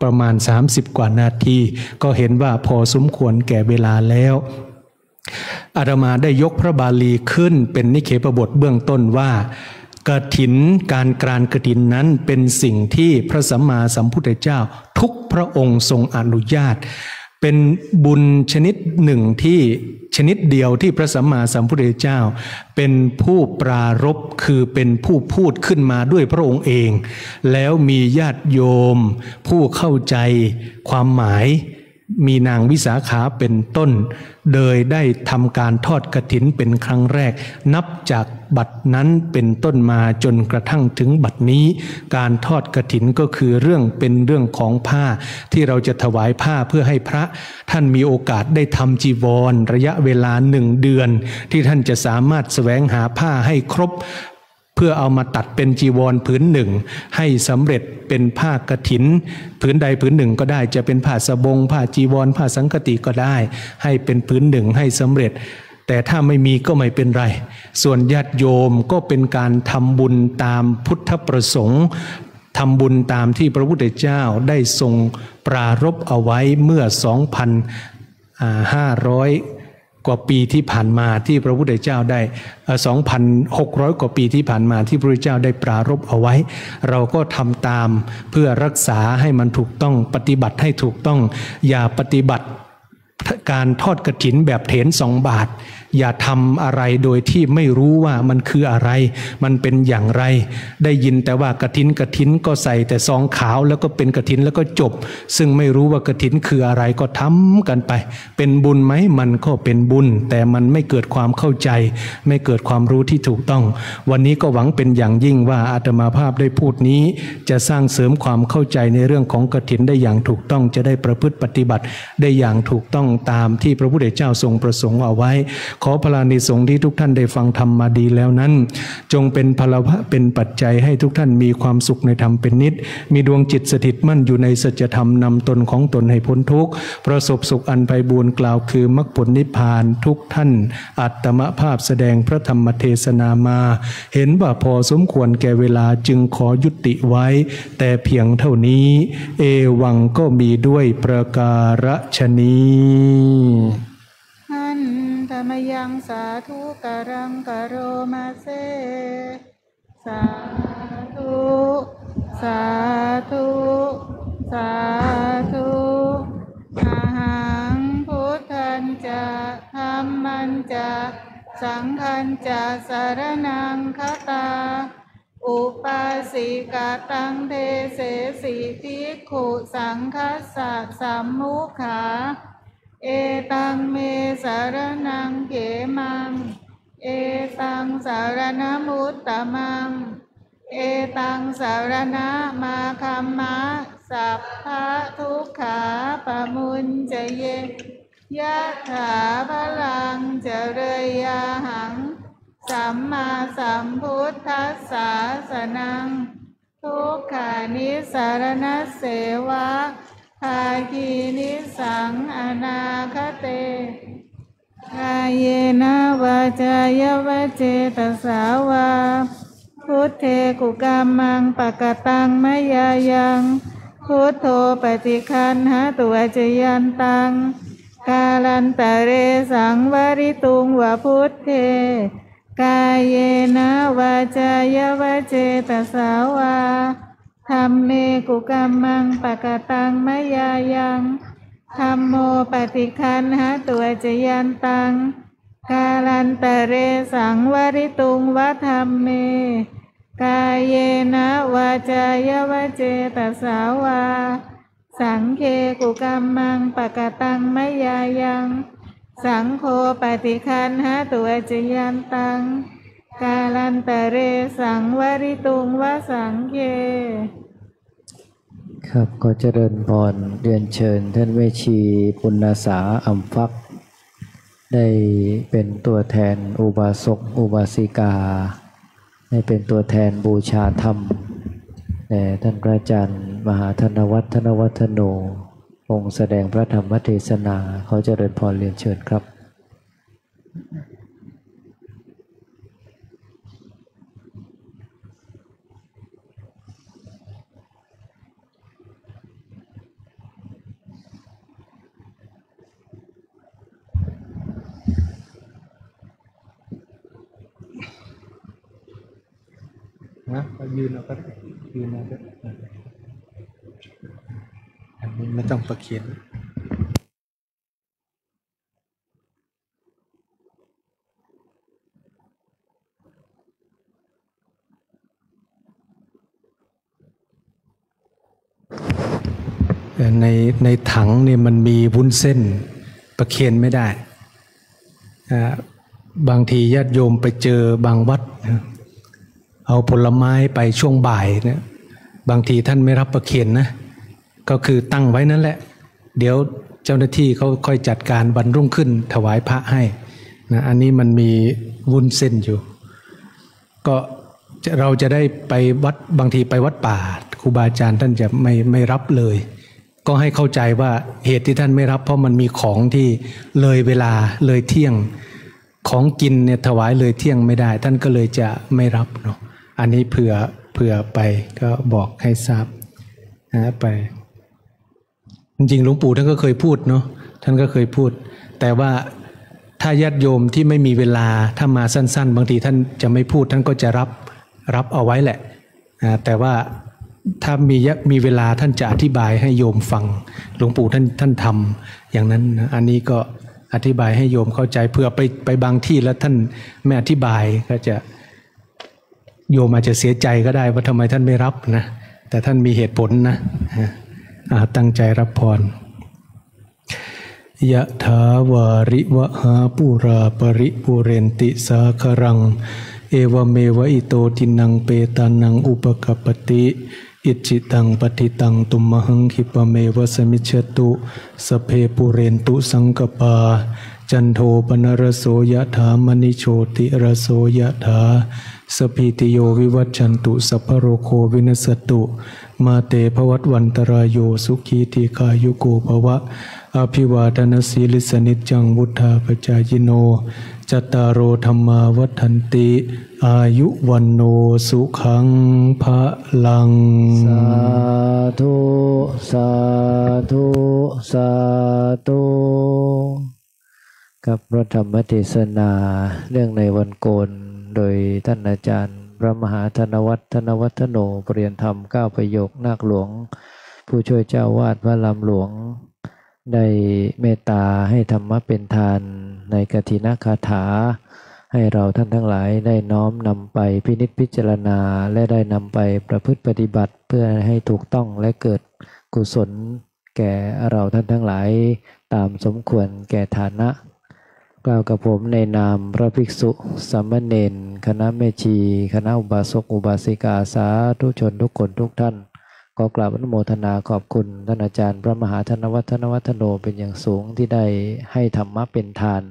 ประมาณ30 กว่านาทีก็เห็นว่าพอสมควรแก่เวลาแล้วอาตมาได้ยกพระบาลีขึ้นเป็นนิเคปบทเบื้องต้นว่ากฐินการกรานกฐินนั้นเป็นสิ่งที่พระสัมมาสัมพุทธเจ้าทุกพระองค์ทรงอนุญาตเป็นบุญชนิดหนึ่งที่ชนิดเดียวที่พระสัมมาสัมพุทธเจ้าเป็นผู้ปรารภคือเป็นผู้พูดขึ้นมาด้วยพระองค์เองแล้วมีญาติโยมผู้เข้าใจความหมายมีนางวิสาขาเป็นต้นโดยได้ทำการทอดกฐินเป็นครั้งแรกนับจากบัดนั้นเป็นต้นมาจนกระทั่งถึงบัดนี้การทอดกฐินก็คือเป็นเรื่องของผ้าที่เราจะถวายผ้าเพื่อให้พระท่านมีโอกาสได้ทำจีวรระยะเวลา1 เดือนที่ท่านจะสามารถแสวงหาผ้าให้ครบเพื่อเอามาตัดเป็นจีวรผืนหนึ่งให้สำเร็จเป็นผ้ากฐินผืนใดผืนหนึ่งก็ได้จะเป็นผ้าสบงผ้าจีวรผ้าสังฆติก็ได้ให้เป็นผืนหนึ่งให้สำเร็จแต่ถ้าไม่มีก็ไม่เป็นไรส่วนญาติโยมก็เป็นการทำบุญตามพุทธประสงค์ทำบุญตามที่พระพุทธเจ้าได้ทรงปรารภเอาไว้เมื่อ 2,500 กว่าปีที่ผ่านมาที่พระพุทธเจ้าได้ 2,600 กว่าปีที่ผ่านมาที่พระพุทธเจ้าได้ปรารภเอาไว้เราก็ทำตามเพื่อรักษาให้มันถูกต้องปฏิบัติให้ถูกต้องอย่าปฏิบัติการทอดกฐินแบบเถร2 บาทอย่าทำอะไรโดยที่ไม่รู้ว่ามันคืออะไรมันเป็นอย่างไรได้ยินแต่ว่ากฐินก็ใส่แต่ซองขาวแล้วก็เป็นกฐินแล้วก็จบซึ่งไม่รู้ว่ากฐินคืออะไรก็ทำกันไปเป็นบุญไหมมันก็เป็นบุญแต่มันไม่เกิดความเข้าใจไม่เกิดความรู้ที่ถูกต้องวันนี้ก็หวังเป็นอย่างยิ่งว่าอาตมาภาพได้พูดนี้จะสร้างเสริมความเข้าใจในเรื่องของกฐินได้อย่างถูกต้องจะได้ประพฤติปฏิบัติได้อย่างถูกต้องตามที่พระพุทธเจ้าทรงประสงค์เอาไว้ขอพระอานิสงส์ที่ทุกท่านได้ฟังธรรมมาดีแล้วนั้นจงเป็นพลภะเป็นปัจจัยให้ทุกท่านมีความสุขในธรรมเป็นนิจมีดวงจิตสถิตมั่นอยู่ในสัจธรรมนำตนของตนให้พ้นทุกข์ประสบสุขอันไพบูลย์กล่าวคือมรรคผลนิพพานทุกท่านอัตตมภาพแสดงพระธรรมเทศนามาเห็นว่าพอสมควรแก่เวลาจึงขอยุติไว้แต่เพียงเท่านี้เอวังก็มีด้วยประการฉนี้ธรรมยังสาธุการังกโรมาเซสาธุสาธุสาธุอะหังพุทธันจะธัมมัญจะสังฆัญจะสรณังคตาอุปาสิกาตังเทเสสิภิกขุสังฆัสสะสัมมุขาเอตังเมสารนังเขมังเอตังสารณมุตตมังเอตังสารณมาคัมมะสัพพะทุกขาปมุญจเยยะถาพลังเจริญยาหัง สัมมาสัมพุทธัสสะสนังทุกขานิสารณเสวะภาคีนิสังอนาคเตกายเยนะวาจายวเจตสาวาพุทเทกุกัมมังปะกตังมะยายังพุทโธปฏิคันหาตุอจยันตังกาลันตะเรสังวริตุงวะพุทเทกายเยนะวาจายวเจตสาวาธัมเมกุกัมมังปะกตังมะยายังธัมโมปฏิคันหาตุอจยันตังกาลันตะเรสังวริตุงวะธัมเมกายเยนะวาจายวเจตสาวาสังเคกุกัมมังปะกตังมะยายังสังโฆปฏิคันหาตุอจยันตังกาลันตะเรสังวริตุงวะสังเคครับก็เจริญพรเรียนเชิญท่านแม่ชีปุณณสาอัมฟักได้เป็นตัวแทนอุบาสกอุบาสิกาได้เป็นตัวแทนบูชาธรรมแด่ท่านพระอาจารย์มหาธนวัฒน์ธนวัฒโนองค์แสดงพระธรรมเทศนาเขาเจริญพรเรียนเชิญครับนะยืนเอาก็ยืนเอาก็อันนี้ไม่ต้องประเคียนในถังเนี่ยมันมีวุ้นเส้นประเคียนไม่ได้บางทีญาติโยมไปเจอบางวัดเอาผลไม้ไปช่วงบ่ายเนี่ยบางทีท่านไม่รับประเคียนนะก็คือตั้งไว้นั่นแหละเดี๋ยวเจ้าหน้าที่เขาค่อยจัดการวันรุ่งขึ้นถวายพระให้นะอันนี้มันมีวุ้นเส้นอยู่ก็เราจะได้ไปวัดบางทีไปวัดป่าครูบาอาจารย์ท่านจะไม่รับเลยก็ให้เข้าใจว่าเหตุที่ท่านไม่รับเพราะมันมีของที่เลยเวลาเลยเที่ยงของกินเนี่ยถวายเลยเที่ยงไม่ได้ท่านก็เลยจะไม่รับเนาะอันนี้เผื่อไปก็บอกให้ทราบนะไปจริงๆหลวงปู่ท่านก็เคยพูดเนาะท่านก็เคยพูดแต่ว่าถ้าญาติโยมที่ไม่มีเวลาถ้ามาสั้นๆบางทีท่านจะไม่พูดท่านก็จะรับเอาไว้แหละแต่ว่าถ้ามีเวลาท่านจะอธิบายให้โยมฟังหลวงปู่ท่านทำอย่างนั้นนะอันนี้ก็อธิบายให้โยมเข้าใจเผื่อไปบางที่แล้วท่านไม่อธิบายก็จะโยมอาจจะเสียใจก็ได้ว่าทำไมท่านไม่รับนะแต่ท่านมีเหตุผลนะตั้งใจรับพรยะถาวาริวหาปุราปริปุเรนติสาครังเอวเมวะอิโตทินังเปตานังอุปกัปปติอิจิตังปฏิตังตุมมหังคิปะเมวะสมิจฉตุสเพปุเรนตุสังกปาจันโทปนรโสยะถามณิโชติรโสยะถาสพิติโยวิวัชชันตุสัพพโรโควินัสตุมาเตภวัตวันตรายโยสุขีติกายุโกภวะอภิวาทนาสีลิสนิจจังวุธาปจายโนจัตตารโอธรรมาวัฏันติอายุวันโนสุขังภะลังสาธุสาธุสาธุกับพระธรรมเทศนาเรื่องในวันโกนโดยท่านอาจารย์พระมหาธนวัฒน์ธนวัฒโนปรริยนธรรม9ประโยคนาคหลวงผู้ช่วยเจ้าวาดพระลำหลวงได้เมตตาให้ธรรมะเป็นทานในกฐินคาถาให้เราท่านทั้งหลายได้น้อมนำไปพินิจพิจารณาและได้นำไปประพฤติปฏิบัติเพื่อให้ถูกต้องและเกิดกุศลแก่เราท่านทั้งหลายตามสมควรแก่ฐานะกล่าวกับผมในนามพระภิกษุสามเณรคณะแม่ชีคณะอุบาสกอุบาสิกาสาธุชนทุกคนทุกท่านขอกราบอนุโมทนาขอบคุณท่านอาจารย์พระมหาธนวัฒน์ธนวัฒโนเป็นอย่างสูงที่ได้ให้ธรรมะเป็นทาน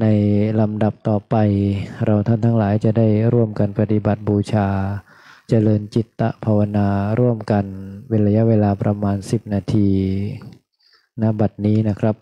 ในลำดับต่อไปเราท่านทั้งหลายจะได้ร่วมกันปฏิบัติบูชาเจริญจิตตภาวนาร่วมกันเป็นระยะเวลาประมาณ10 นาทีณบัดนี้นะครับ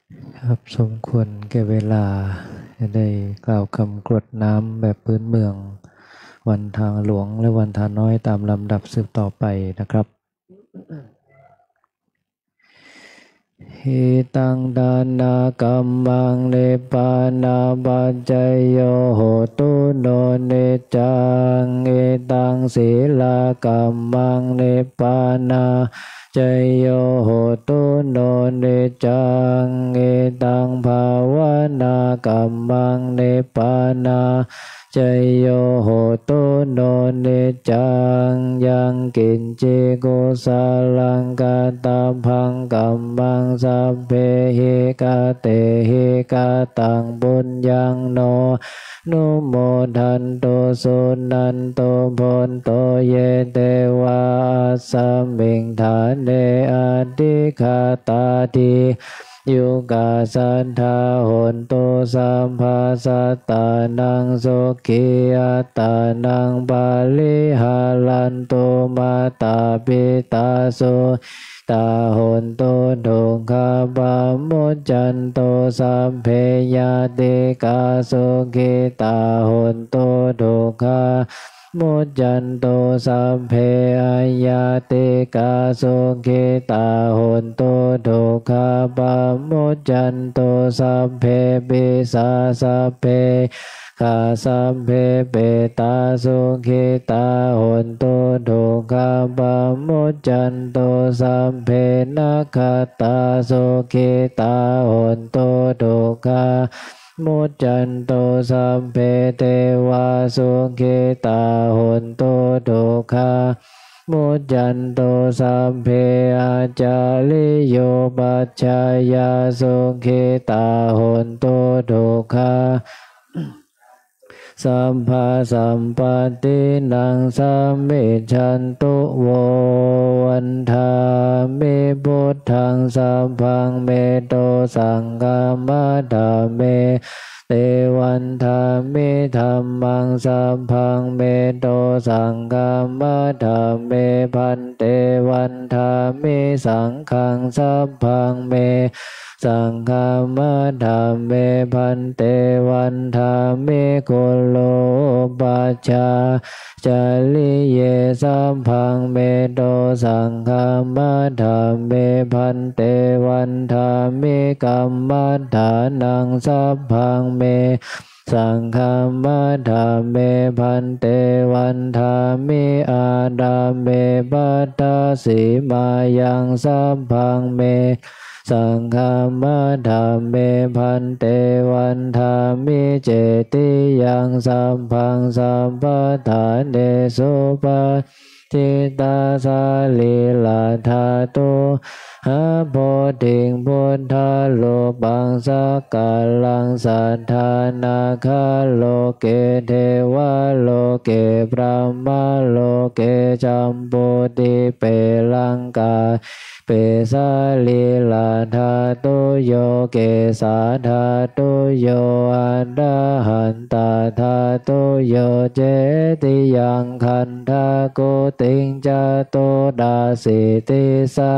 ครับสมควรแก่เวลาจะได้กล่าวคำกรวดน้ำแบบพื้นเมืองวันทางหลวงและวันทางน้อยตามลำดับสืบต่อไปนะครับหิตังดานากัมมังเนปานาปัจจยโยโหตุโนเนจังเอตังศีลากัมมังเนปานาจโยโหตุโนเนจังเอตังภาวนากัมมังเนปานาจโยโหตุโนเนจังยังกินจิกุสาลังกาตาพังกัมมังสัพเพหิกาเตหิกาตังบุญยังโนนุโมทันโตสุนันโตพนโตเยเตวาสัมมิงฐานเนอดิคาตาติยุกาสันทาโหนโตสัมภาสัตตานังโสกิอัตตานังบาลิหาลันโตมาตาปิตาโสตาโหนโตทุกขบามุจจันโตสัมเพยติกาโสกิตาโหนโตทุกขมุจจันโตสัมเพยติกาโสกิตาโหนโตทุกขบามุจจันโตสัมเพปิสาสัพเพกาสัมเพเปตาสุขิตาโหนโตทุกขบามุจจันโตสัมเพนัคขตาสุขิตาโหนโตทุกขมุจจันโตสัมเพเทวาสุขิตาโหนโตทุกขมุจจันโตสัมเพอาจาริโยปัจจายาสุขิตาโหนโตทุกขสัมภาสัมปตินังสัมมิชันตุโววันทามิพุทธังสัมพังเมโตสังฆามัฏฐาเมเตวันทามิธัมมังสัมพังเมโตสังฆามัฏฐาเมพันเตวันทามิสังฆังสัมพังเมสังฆามัฏฐาเมพันเตวันทามิโกโลปัจจาจาริเยสัมพังเมโตสังฆามัฏฐาเมพันเตวันทามิกัมมัฏฐานังสัพพังเมสังฆามัฏฐาเมพันเตวันทามิอาดาเมปัตตสีมายังสัพพังเมสังฆามัฏฐาเมพันเตวันทามิเจติยังสัมพังสัมปทานเดสุปาทิตาสาลีลาธาตุหาโพธิงพุทธาโลปังสักกาลังสัทธานาคาโลเกเทวะโลเกพระมะโลเกจัมปุติเปลังกาเปสาลีลาธาตุโยเกสาธาตุโยอันดาหันตาธาตุโยเจติยังคันธาโกติงจโตดาสิติสา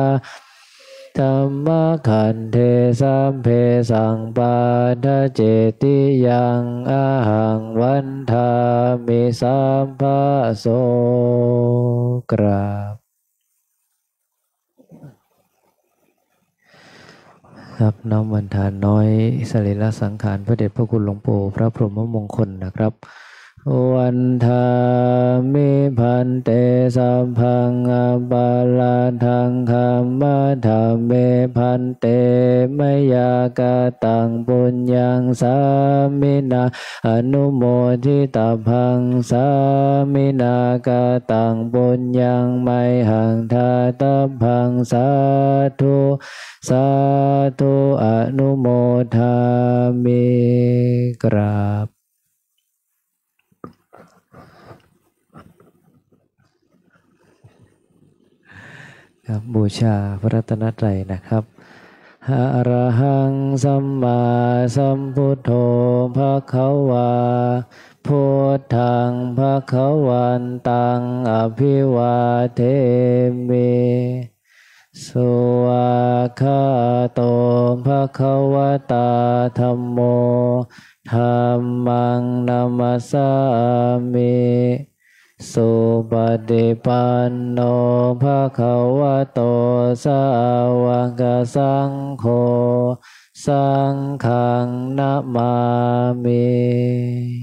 ธรรมขันเทสัมเพสังปาทะเจติยังอาหังวันทามิสัมภาโสกราบครับน้อมวันทานน้อยสรีระสังขารพระเดชพระคุณหลวงปู่พระพรหมมงคลนะครับวันทามิพันเตสัมพังอาบาลาทังคามาธาเมพันเตมยากาตังปุญญังสามินาอนุโมทิตาพังสามินากาตังปุญญังไมหังทาตพังสาธุสาธุอนุโมทามิกราบครับบูชาพระรัตนตรัยนะครับอะระหังสัมมาสัมพุทโธภควาพุทธังภควันตังอภิวาเทมิ สุอาคาโตภะคะวะตาธัมโมธัมมังนัมสสามิสุปฏิปันโนภะคะวะโตสาวกสังโฆสังฆังนะมามิ